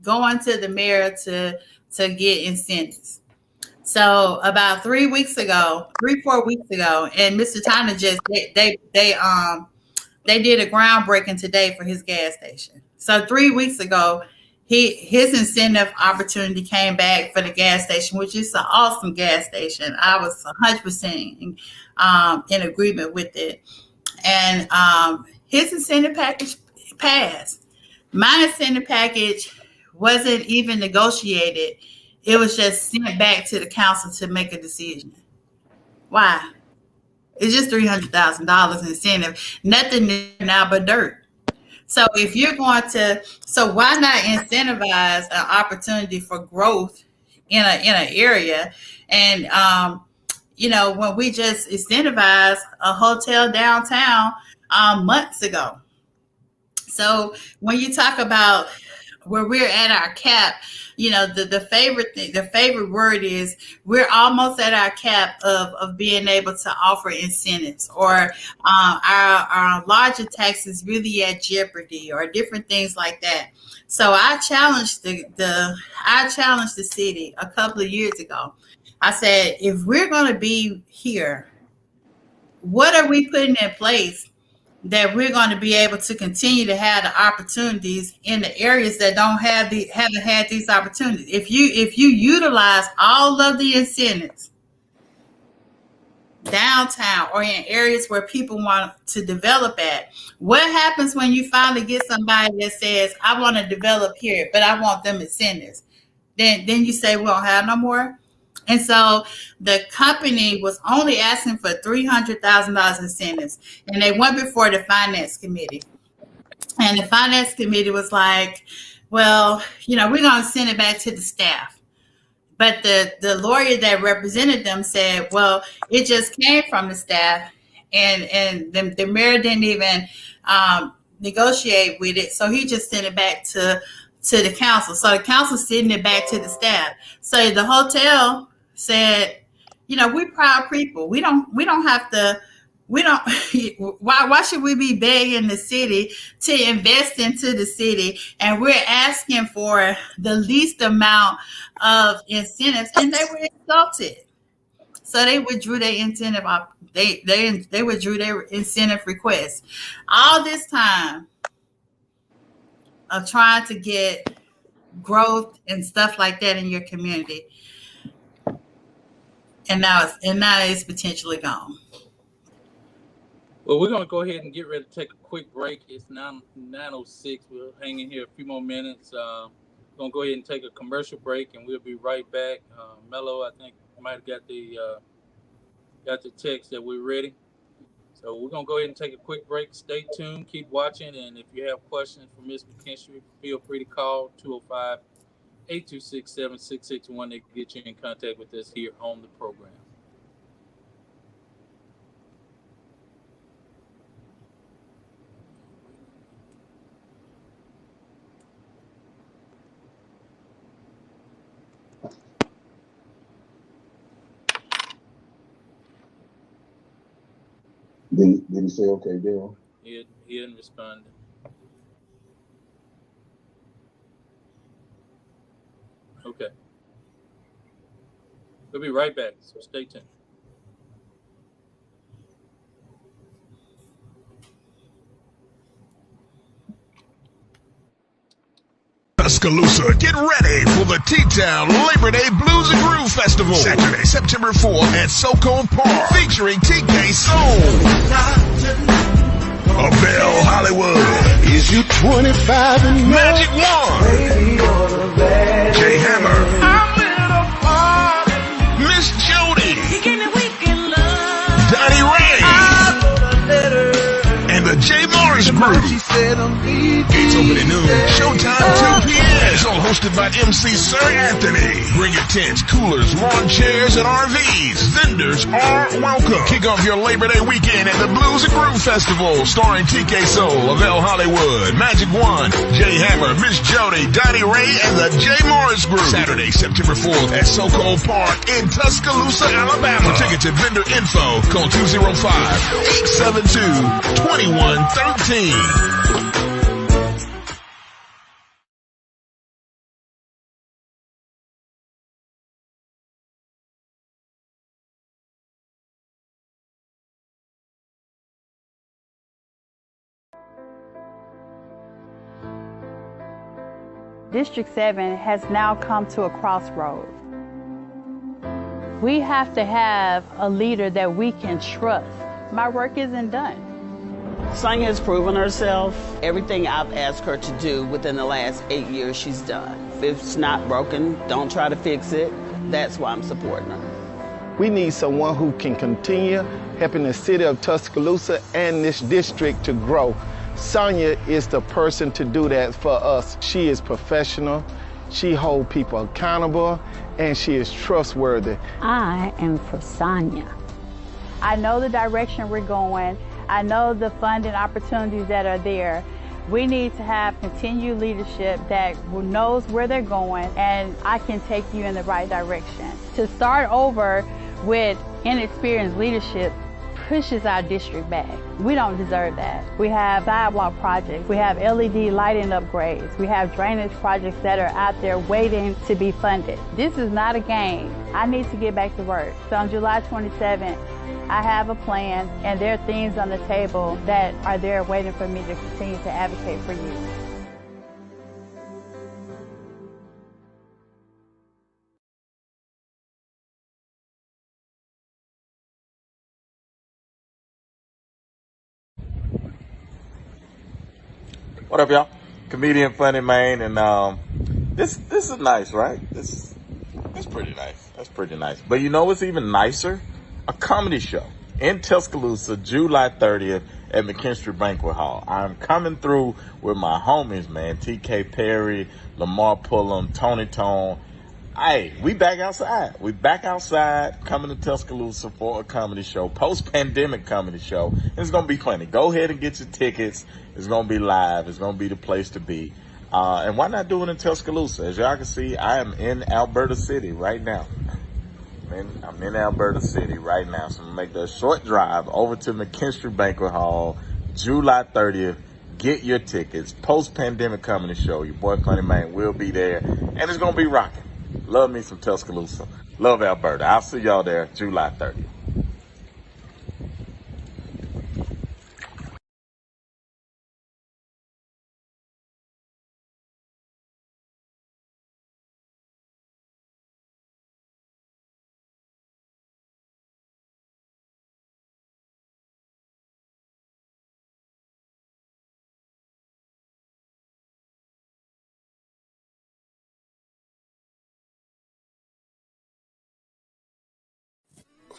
going to the mayor to get incentives. So about 4 weeks ago, and Mr. Tyner just they did a groundbreaking today for his gas station. So 3 weeks ago, his incentive opportunity came back for the gas station, which is an awesome gas station. I was 100% in agreement with it. And his incentive package passed. My incentive package wasn't even negotiated. It was just sent back to the council to make a decision. Why? It's just $300,000 incentive. Nothing now but dirt. So if you're going to, so why not incentivize an opportunity for growth in an area? And when we just incentivized a hotel downtown months ago. So when you talk about where we're at our cap, the favorite word is we're almost at our cap of being able to offer incentives, or our larger taxes really at jeopardy, or different things like that. So I challenged the city a couple of years ago. I said, if we're going to be here, what are we putting in place that we're going to be able to continue to have the opportunities in the areas that haven't had these opportunities? If you utilize all of the incentives downtown or in areas where people want to develop at, what happens when you finally get somebody that says, I want to develop here, but I want them incentives? Then you say, we don't have no more. And so the company was only asking for $300,000 incentives, and they went before the finance committee. And the finance committee was like, well, we're going to send it back to the staff. But the lawyer that represented them said, well, it just came from the staff, and the mayor didn't even negotiate with it. So he just sent it back to the council. So the council sending it back to the staff. So the hotel said, we're proud people. We don't have to, why should we be begging the city to invest into the city? And we're asking for the least amount of incentives, and they were insulted. So they withdrew their incentive. They withdrew their incentive request. All this time of trying to get growth and stuff like that in your community, and now it's potentially gone. Well, we're going to go ahead and get ready to take a quick break. It's 9:06. We'll hang in here a few more minutes. We're going to go ahead and take a commercial break, and we'll be right back. Mello, I think, might have got the text that we're ready. So we're going to go ahead and take a quick break. Stay tuned. Keep watching. And if you have questions for Ms. McKinstry, feel free to call 205-826-7661 to get you in contact with us here on the program. Did he say okay, Daryl? He didn't respond. Okay. We'll be right back, so stay tuned. Tuscaloosa, get ready for the T-Town Labor Day Blues and Groove Festival. Saturday, September 4th at SoCo Park, featuring TK Soul, Abel Hollywood, Is you 25 and Magic One, Jay Hammer, Miss Jody, Donnie Ray, and the Jay Morris Group. Gates open at noon. Showtime 2 p.m. It's all hosted by MC Sir Anthony. Bring your tents, coolers, lawn chairs, and RVs. Vendors are welcome. Kick off your Labor Day weekend at the Blues and Groove Festival, starring TK Soul, Lavelle Hollywood, Magic One, Jay Hammer, Miss Jody, Donnie Ray, and the Jay Morris Group. Saturday, September 4th at SoCo Park in Tuscaloosa, Alabama. For tickets and vendor info, call 205-872-2113. District 7 has now come to a crossroads. We have to have a leader that we can trust. My work isn't done. Sonya has proven herself. Everything I've asked her to do within the last 8 years, she's done. If it's not broken, don't try to fix it. That's why I'm supporting her. We need someone who can continue helping the city of Tuscaloosa and this district to grow. Sonya is the person to do that for us. She is professional, she holds people accountable, and she is trustworthy. I am for Sonya. I know the direction we're going. I know the funding opportunities that are there. We need to have continued leadership that knows where they're going, and I can take you in the right direction. To start over with inexperienced leadership pushes our district back. We don't deserve that. We have sidewalk projects, we have LED lighting upgrades, we have drainage projects that are out there waiting to be funded. This is not a game. I need to get back to work. So on July 27th, I have a plan, and there are things on the table that are there waiting for me to continue to advocate for you. What up, y'all? Comedian Funny Man, and this is nice, right? That's pretty nice. That's pretty nice. But you know what's even nicer? A comedy show in Tuscaloosa, July 30th at McKinstry Banquet Hall. I'm coming through with my homies, man. TK Perry, Lamar Pullum, Tony Tone. Hey, we back outside. We back outside, coming to Tuscaloosa for a comedy show, post-pandemic comedy show. And it's going to be plenty. Go ahead and get your tickets. It's going to be live. It's going to be the place to be. And why not do it in Tuscaloosa? As y'all can see, I am in Alberta City right now. I'm in Alberta City right now. So I'm going to make the short drive over to McKinstry Banquet Hall, July 30th. Get your tickets. Post-pandemic comedy show. Your boy Funny Man will be there. And it's going to be rocking. Love me some Tuscaloosa. Love Alberta. I'll see y'all there July 30th.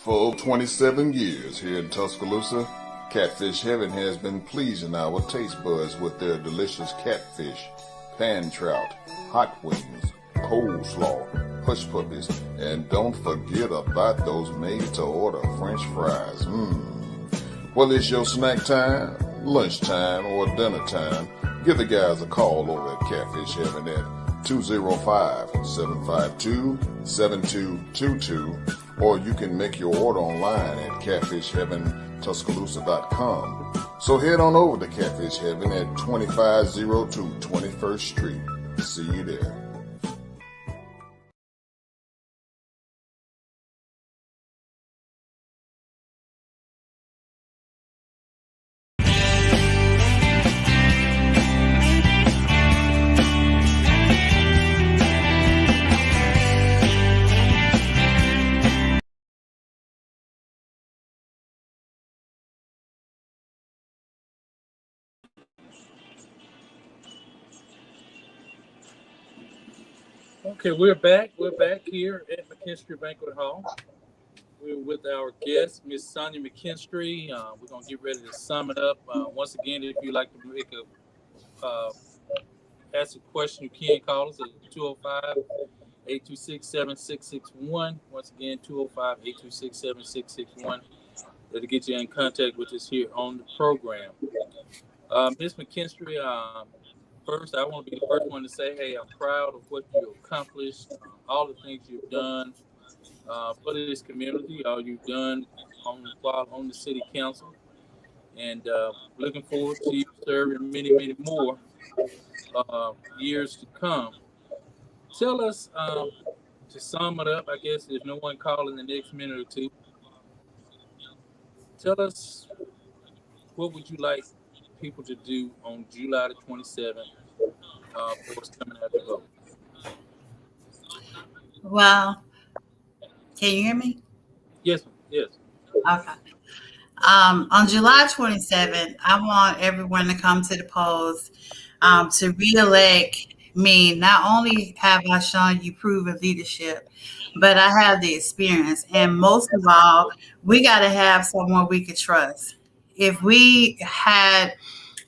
For over 27 years here in Tuscaloosa, Catfish Heaven has been pleasing our taste buds with their delicious catfish, pan trout, hot wings, coleslaw, hush puppies, and don't forget about those made-to-order French fries. Whether it's your snack time, lunchtime, or dinner time, give the guys a call over at Catfish Heaven at 205-752-7222, or you can make your order online at catfishheaventuscaloosa.com. So head on over to Catfish Heaven at 2502 21st Street. See you there. Okay, we're back. We're back here at McKinstry Banquet Hall. We're with our guest, Miss Sonya McKinstry. We're going to get ready to sum it up. Once again, if you'd like to make ask a question, you can call us at 205-826-7661. Once again, 205-826-7661. That'll get you in contact with us here on the program. Ms. McKinstry, first, I want to be the first one to say, hey, I'm proud of what you accomplished, all the things you've done for this community, all you've done on the city council, and looking forward to you serving many, many more years to come. Tell us, to sum it up, I guess there's no one calling the next minute or two. Tell us, what would you like people to do on July the 27th for us coming out to vote? Well, can you hear me? Yes, yes. Okay. On July 27th, I want everyone to come to the polls to re-elect me. Not only have I shown you proven leadership, but I have the experience. And most of all, we got to have someone we could trust. If we had,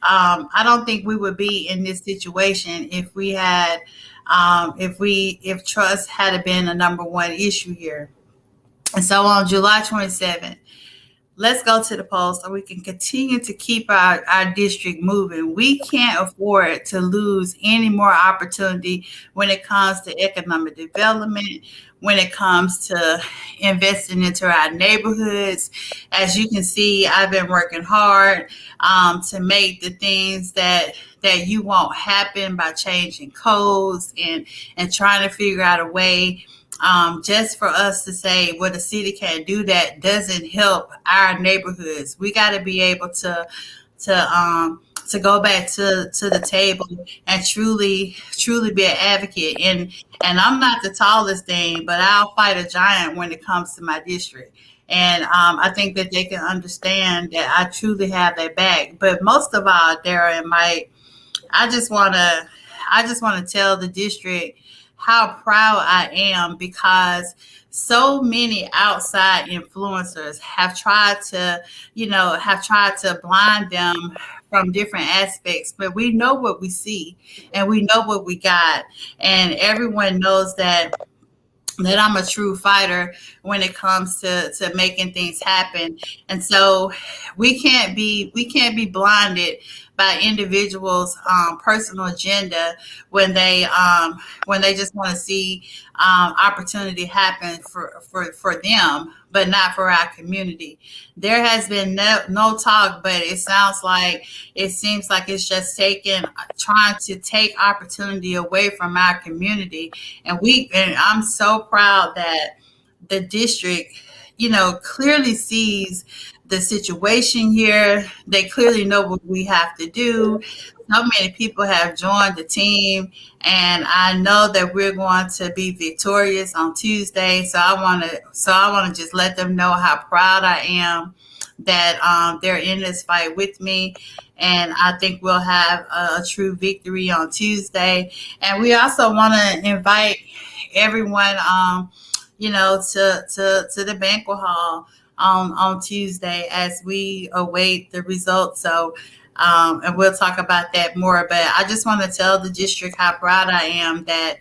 I don't think we would be in this situation if we had, if trust had been a number one issue here. And so on July 27th, let's go to the polls so we can continue to keep our district moving. We can't afford to lose any more opportunity when it comes to economic development, when it comes to investing into our neighborhoods. As you can see, I've been working hard to make the things that you won't happen by changing codes and trying to figure out a way just for us to say, well, the city can't do that doesn't help our neighborhoods. We got to be able to go back to the table and truly be an advocate. And I'm not the tallest thing, but I'll fight a giant when it comes to my district. And I think that they can understand that I truly have their back. But most of all, Dara and Mike, I just want to tell the district how proud I am, because so many outside influencers have tried to blind them from different aspects, but we know what we see and we know what we got. And everyone knows that I'm a true fighter when it comes to making things happen. And so we can't be blinded by individuals' personal agenda when they just want to see opportunity happen for them, but not for our community. There has been no talk, but it seems like it's just trying to take opportunity away from our community. And I'm so proud that the district, clearly sees the situation here. They clearly know what we have to do. So many people have joined the team, and I know that we're going to be victorious on Tuesday. So I want to just let them know how proud I am that they're in this fight with me. And I think we'll have a true victory on Tuesday. And we also want to invite everyone, to the banquet hall on Tuesday as we await the results. So, and we'll talk about that more. But I just want to tell the district how proud I am that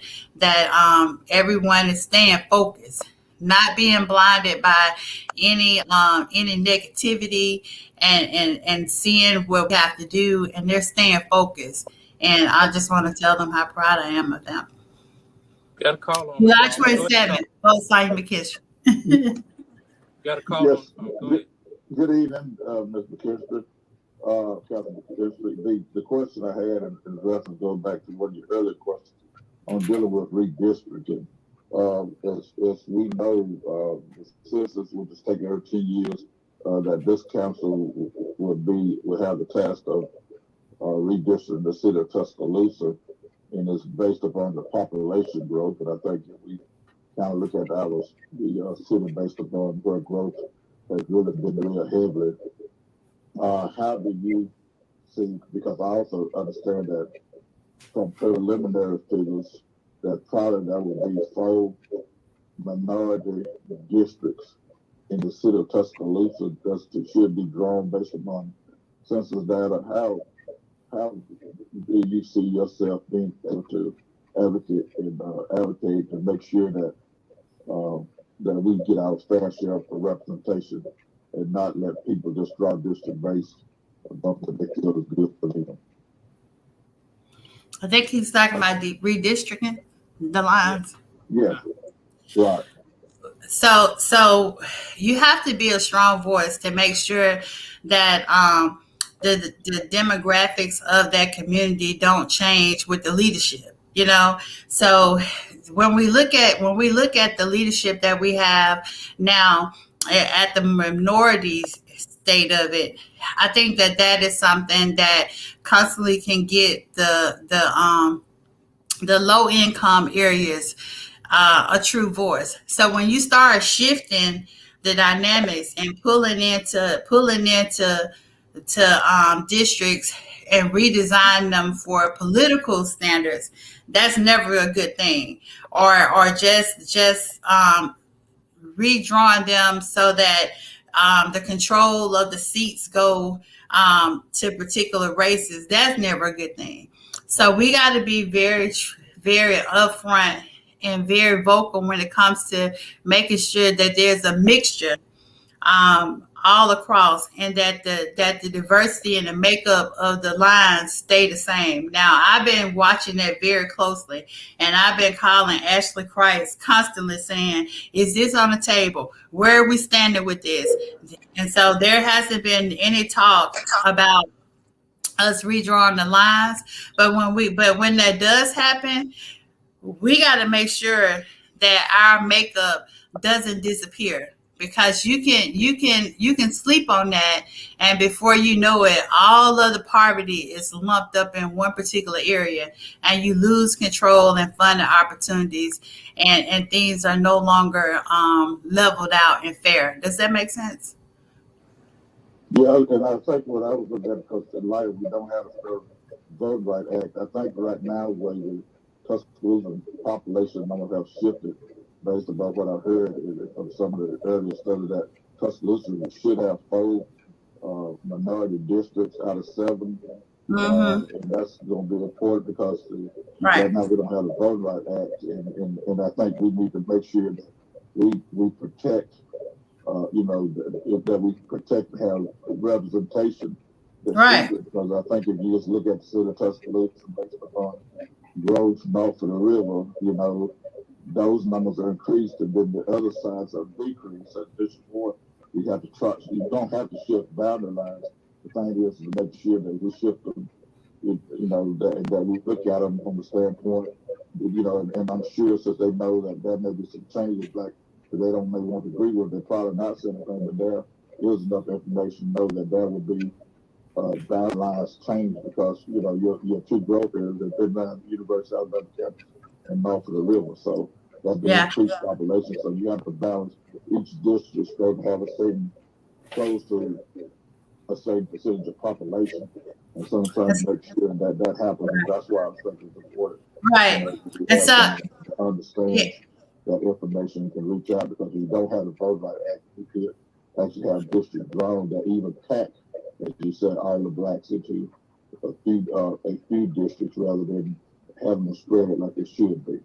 everyone is staying focused, not being blinded by any negativity, and seeing what we have to do, and they're staying focused. And I just want to tell them how proud I am of them. Got a call on July 27th, both Sonya McKinstry. Got a call Yes. on. Go ahead. Good evening, Ms. McKinstry. Captain McKinstry. The question I had, and reference goes back to one of your earlier questions on dealing with redistricting. As we know, the citizens will just take every 10 years that this council would have the task of redistricting the city of Tuscaloosa, and it's based upon the population growth. And I think if we kind of look at the city based upon where growth has really been real heavily. How do you see, because I also understand that from preliminary figures that probably there would be 4 minority districts in the city of Tuscaloosa that should be drawn based upon census data. How do you see yourself being able to advocate to make sure that that we get our fair share of representation and not let people just draw district based on what they feel is good for them? I think he's talking about the redistricting, the lines. Yeah, right. So you have to be a strong voice to make sure that the demographics of that community don't change with the leadership. So when we look at the leadership that we have now at the minorities state of it, I think that is something that constantly can get the low income areas a true voice. So when you start shifting the dynamics and pulling into districts and redesign them for political standards, that's never a good thing. Or just redrawing them so that the control of the seats go to particular races, that's never a good thing. So we got to be very, very upfront and very vocal when it comes to making sure that there's a mixture all across, and that the diversity and the makeup of the lines stay the same. Now, I've been watching that very closely, and I've been calling Ashley Christ constantly saying, is this on the table? Where are we standing with this? And so there hasn't been any talk about us redrawing the lines. But when that does happen, we got to make sure that our makeup doesn't disappear, because you can sleep on that, and before you know it, all of the poverty is lumped up in one particular area, and you lose control and funding opportunities, and things are no longer leveled out and fair. Does that make sense? Yeah, and I think what I was looking at, because in light of we don't have a Vote Right Act, I think right now where the Tuscaloosa population numbers have shifted based upon what I heard from some of the earlier studies, that Tuscaloosa should have 4 minority districts out of 7. And that's going to be important because right now we don't have a Vote Right Act, and I think we need to make sure that we protect, that we protect and have representation. Right. Because I think if you just look at the city of Tuscaloosa based upon growth north of the river, those numbers are increased, and then the other sides are decreased. At District 4, you have to trust. You don't have to shift boundary lines. The thing is to make sure that we shift them, that we look at them from the standpoint, and I'm sure since they know that there may be some changes, like they may want to agree with, they're probably not saying anything, but there is enough information to know that there will be boundary lines change, because your 2 growth areas that they're not University of Alabama campus and north of the river, so that's the increased population. So you have to balance each district to have a certain close to a certain percentage of population, and sometimes make sure that happens. And that's why I think it's important. Right. And so understand that information and can reach out, because we don't have the vote right act. We could actually have districts drawn that even pack, as you said, all the blacks into a few districts rather than having them spread it like it should be.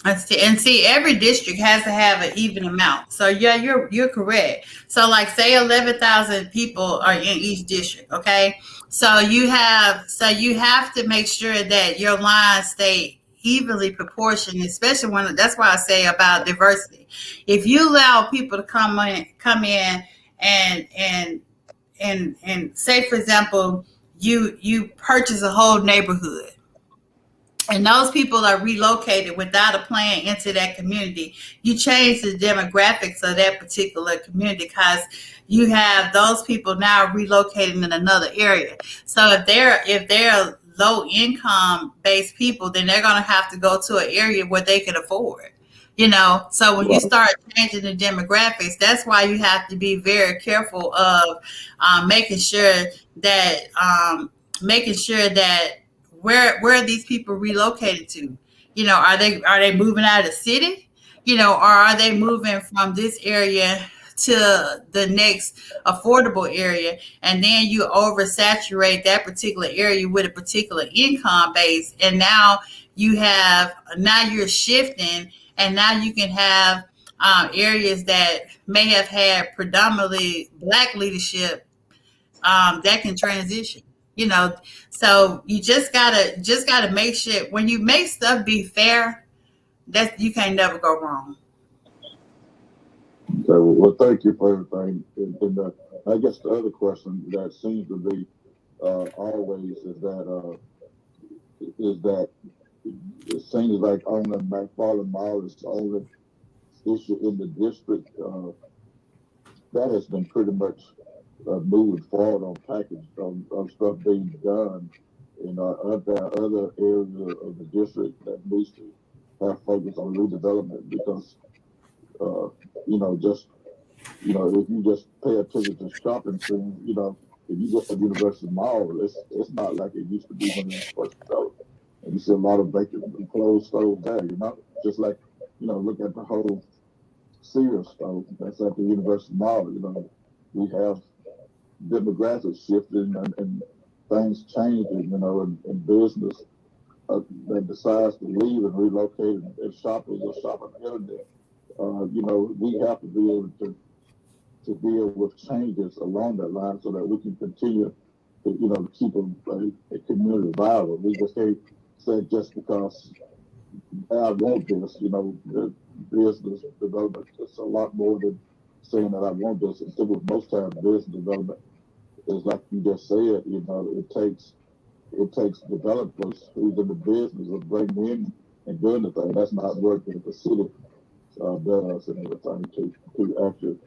And see, every district has to have an even amount. So yeah, you're correct. So like, say 11,000 people are in each district. Okay, so you have to make sure that your lines stay evenly proportioned, especially when, that's why I say about diversity. If you allow people to come in and say, for example, you purchase a whole neighborhood, and those people are relocated without a plan into that community, you change the demographics of that particular community, because you have those people now relocating in another area. So if they're low income based people, then they're going to have to go to an area where they can afford. So when you start changing the demographics, that's why you have to be very careful of making sure that where are these people relocated to? Are they moving out of the city? Or are they moving from this area to the next affordable area? And then you oversaturate that particular area with a particular income base, and now you're shifting, and now you can have areas that may have had predominantly black leadership that can transition. So you just gotta make sure when you make stuff be fair, that you can't never go wrong. So, well, thank you for everything. And I guess the other question that seems to be always is that it seems like owning McFarland Mall is the only issue in the district. That has been pretty much moving forward on package on stuff being done. Are there other areas of the district that needs to have focus on redevelopment? Because if you just pay attention to shopping centers, if you go to University Mall, it's not like it used to be when it was first developed. And you see a lot of vacant and closed stores there, just like, look at the whole Sears store that's at the University Mall. We have demographics shifting and things changing, and business that decides to leave and relocate, and shoppers are shopping the internet. We have to be able to deal with changes along that line so that we can continue to keep a community viable. We just can't say just because I want this, business development is a lot more than saying that I want this. And typically most times business development is like you just said, it takes developers who's in the business of bringing in and doing the thing. That's not working at the city does and everything to actually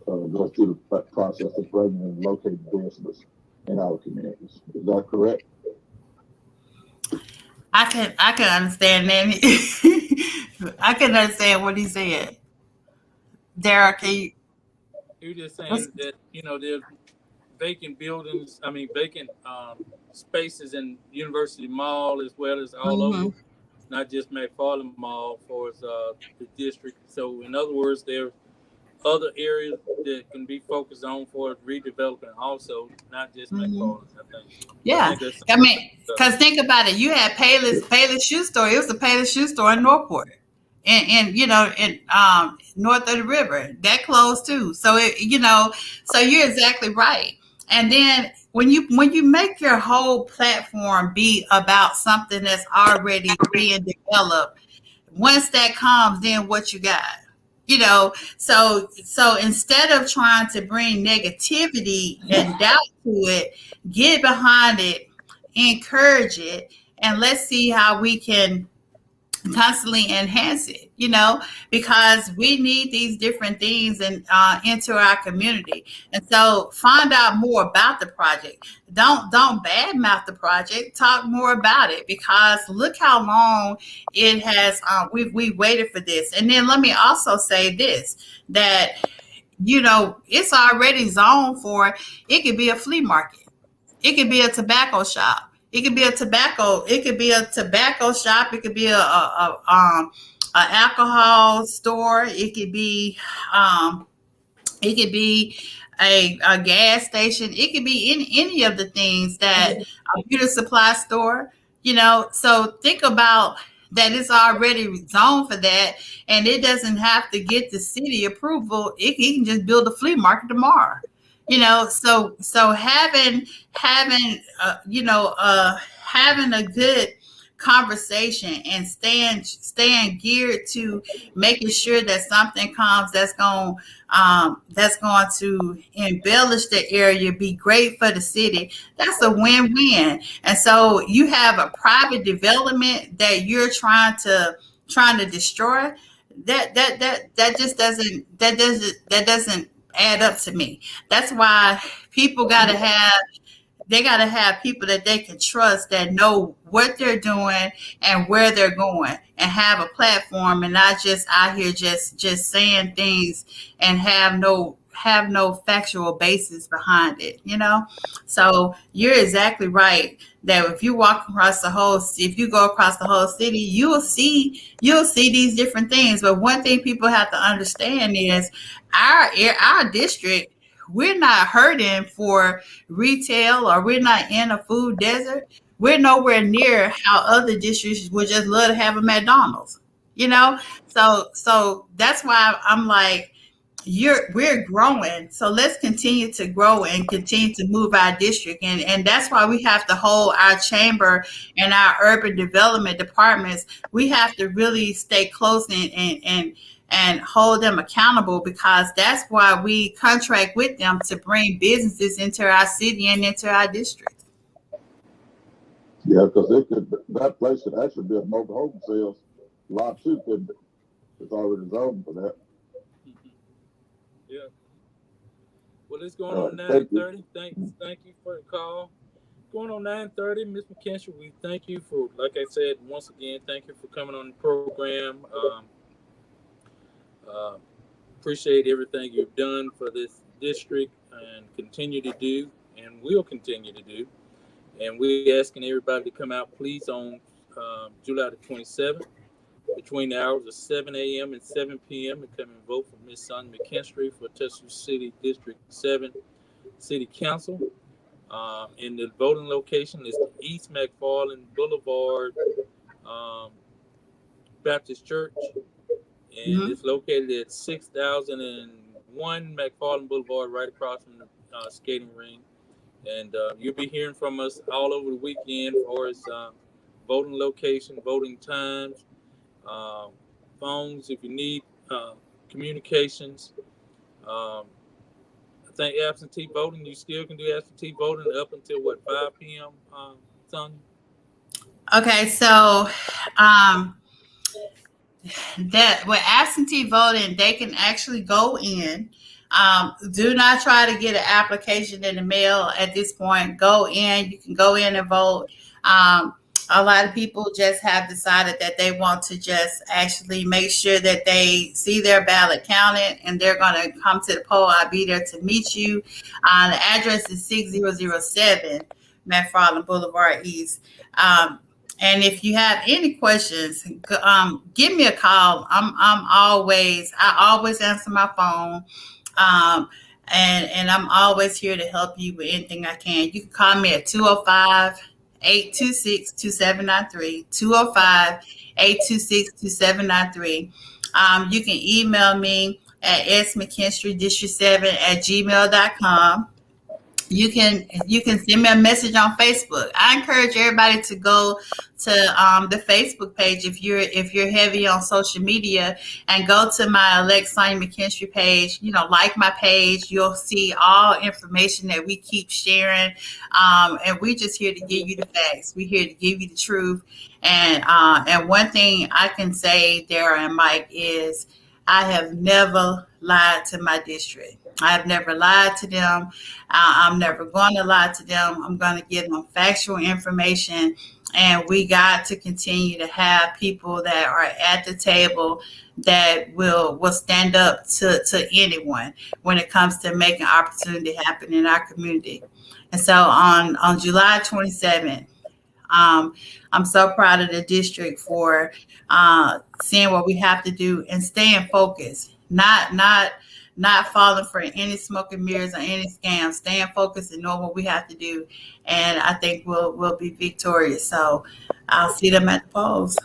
go through the process of bringing and locating business in our communities. Is that correct? I can understand that. I can understand what he said. Derek, You're just saying that there's vacant buildings. I mean, vacant spaces in University Mall as well as all over, not just McFarland Mall for the district. So, in other words, there's other areas that can be focused on for redevelopment also, not just McFarland, I think. Yeah. I mean, because think about it. You had Payless Shoe Store. It was a Payless Shoe Store in Northport. And north of the river. That closed too. So so you're exactly right. And then when you make your whole platform be about something that's already being developed, once that comes, then what you got? So instead of trying to bring negativity and doubt to it, get behind it, encourage it, and let's see how we can constantly enhance it, because we need these different things into our community. And so find out more about the project. Don't badmouth the project. Talk more about it, because look how long it has. We waited for this. And then let me also say this, that it's already zoned for. It could be a flea market. It could be a tobacco shop. It could be a tobacco shop. It could be alcohol store. It could be a gas station. It could be any of the things that a beauty supply store, So think about that it's already zoned for that, and it doesn't have to get the city approval. It can just build a flea market tomorrow. So having a good conversation and staying geared to making sure that something comes that's going to embellish the area, be great for the city. That's a win-win. And so you have a private development that you're trying to destroy. That just doesn't add up to me. That's why people they got to have people that they can trust, that know what they're doing and where they're going, and have a platform, and not just out here just saying things and have no factual basis behind it. So you're exactly right that if you go across the whole city, you'll see these different things. But one thing people have to understand is our district, we're not hurting for retail, or we're not in a food desert. We're nowhere near how other districts would just love to have a McDonald's, So that's why I'm like, we're growing. So let's continue to grow and continue to move our district. And that's why we have to hold our chamber and our urban development departments. We have to really stay close and hold them accountable, because that's why we contract with them to bring businesses into our city and into our district. Yeah, because that place could actually be a mobile home sales lot too. It's already zoned for that. Yeah. Well, it's going on 9:30. Thank you for the call. Going on 9:30, Ms. McKinstry, we thank you for, like I said, once again, thank you for coming on the program. Appreciate everything you've done for this district and continue to do, and will continue to do. And we're asking everybody to come out, please, on July the 27th, between the hours of 7 a.m. and 7 p.m. and come and vote for Ms. Sonya McKinstry for Tuscaloosa City District 7 City Council. And the voting location is East McFarland Boulevard Baptist Church. And it's located at 6001 McFarland Boulevard, right across from the skating ring. And you'll be hearing from us all over the weekend as voting location, voting times, phones if you need communications. I think absentee voting, you still can do absentee voting up until 5 p.m., Sonya? Okay, so that with absentee voting, they can actually go in. Do not try to get an application in the mail at this point. Go in. You can go in and vote. A lot of people just have decided that they want to just actually make sure that they see their ballot counted, and they're going to come to the poll. I'll be there to meet you. The address is 6007 McFarland Boulevard East. And if you have any questions, give me a call. I always answer my phone. And I'm always here to help you with anything I can. You can call me at 205-826-2793, 205-826-2793. You can email me at smckinstrydistrict7@gmail.com. You can send me a message on Facebook. I encourage everybody to go to the Facebook page if you're heavy on social media, and go to my Elect Sonya McKinstry page. Like my page. You'll see all information that we keep sharing, and we're just here to give you the facts. We're here to give you the truth. And one thing I can say, Dara and Mike, is I have never lied to my district. I have never lied to them. I'm never going to lie to them. I'm going to give them factual information. And we got to continue to have people that are at the table that will stand up to anyone when it comes to making opportunity happen in our community. And so on July 27th, I'm so proud of the district for seeing what we have to do and staying focused, not falling for any smoke and mirrors or any scams, staying focused and knowing what we have to do. And I think we'll be victorious. So I'll see them at the polls.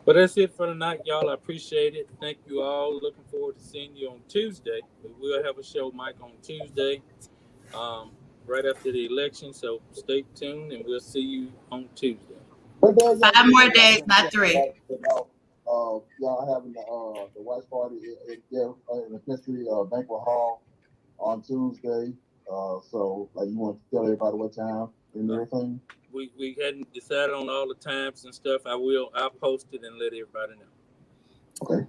Well, that's it for tonight, y'all. I appreciate it. Thank you all. Looking forward to seeing you on Tuesday. We will have a show, Mike, on Tuesday, right after the election. So stay tuned, and we'll see you on Tuesday. 5 more days, not 3. Y'all having the Watch Party in the McKinstry Banquet Hall on Tuesday. So, like, you want to tell everybody what time and everything? We hadn't decided on all the times and stuff. I'll post it and let everybody know. Okay.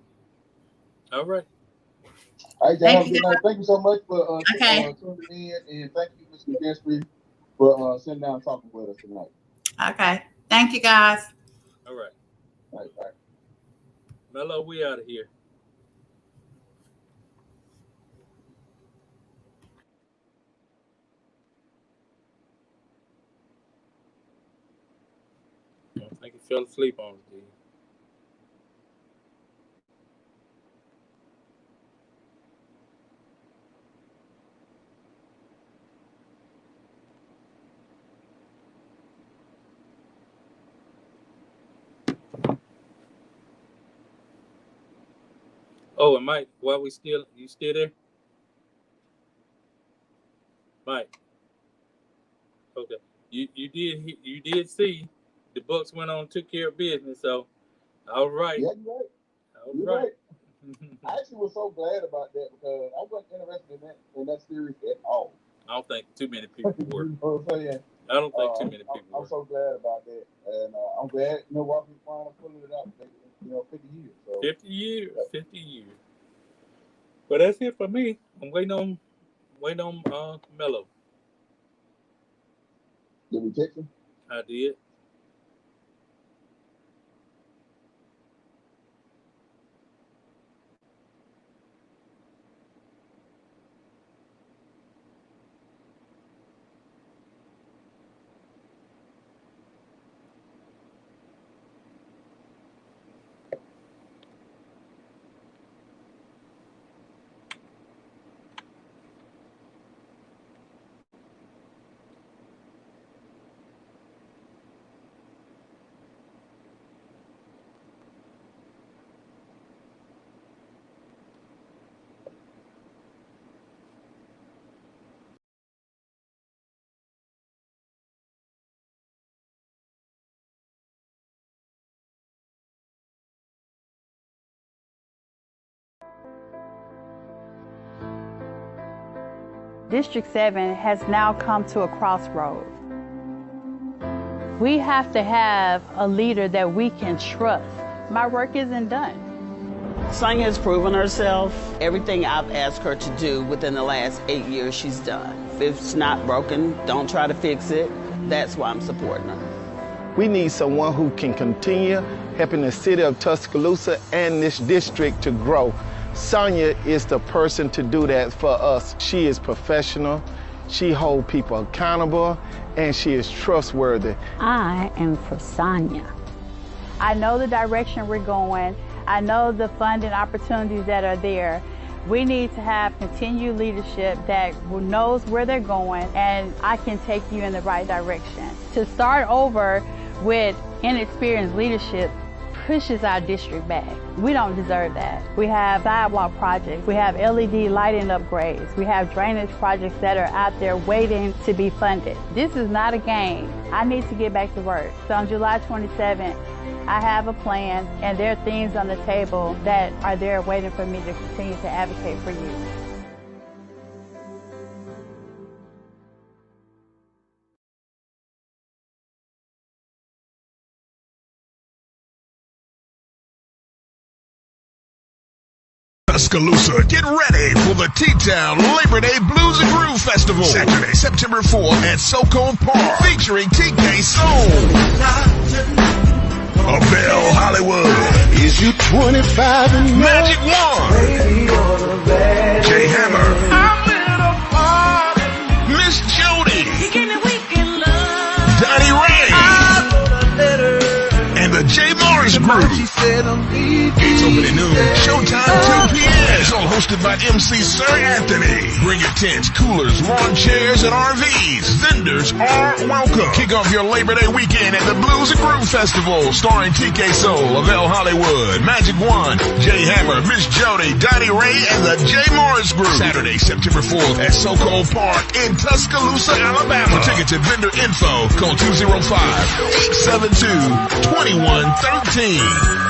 All right. All right, y'all. Thank you so much for tuning in, and thank you, Mr. McKinstry, for sitting down and talking with us tonight. Okay. Thank you, guys. All right. All right. Mello, we out of here. I think he fell asleep on it, dude. Oh, and Mike, while you still there? Mike. Okay. You did see the Bucks went on and took care of business, so all right. Yeah, you're right. I actually was so glad about that because I wasn't interested in that series at all. I don't think too many people were. You know what I'm saying? I don't think too many people were. I'm so glad about that. And I'm glad Milwaukee's finally pulling it out. 50 years. So. 50 years. But that's it for me. I'm waiting on Mello. Did we text him? I did. District 7 has now come to a crossroad. We have to have a leader that we can trust. My work isn't done. Sonya has proven herself. Everything I've asked her to do within the last 8 years, she's done. If it's not broken, don't try to fix it. That's why I'm supporting her. We need someone who can continue helping the city of Tuscaloosa and this district to grow. Sonya is the person to do that for us. She is professional, she holds people accountable, and she is trustworthy. I am for Sonya. I know the direction we're going. I know the funding opportunities that are there. We need to have continued leadership that knows where they're going, and I can take you in the right direction. To start over with inexperienced leadership pushes our district back. We don't deserve that. We have sidewalk projects, we have LED lighting upgrades, we have drainage projects that are out there waiting to be funded. This is not a game. I need to get back to work. So on July 27th, I have a plan, and there are things on the table that are there waiting for me to continue to advocate for you. Tuscaloosa, get ready for the T-Town Labor Day Blues and Groove Festival. Saturday, September 4th at Socone Park, featuring TK Soul, Abel Hollywood, Is you 25 and Magic One, Jay Hammer, Miss Jody, Donnie Ray, Groove. Gates open at noon. Showtime 2 p.m. It's all hosted by MC Sir Anthony. Bring your tents, coolers, lawn chairs, and RVs. Vendors are welcome. Kick off your Labor Day weekend at the Blues and Groove Festival, starring TK Soul of L Hollywood, Magic One, Jay Hammer, Miss Jody, Donnie Ray, and the Jay Morris Group. Saturday, September 4th at Sokol Park in Tuscaloosa, Alabama. For tickets and vendor info, call 205-872-2113.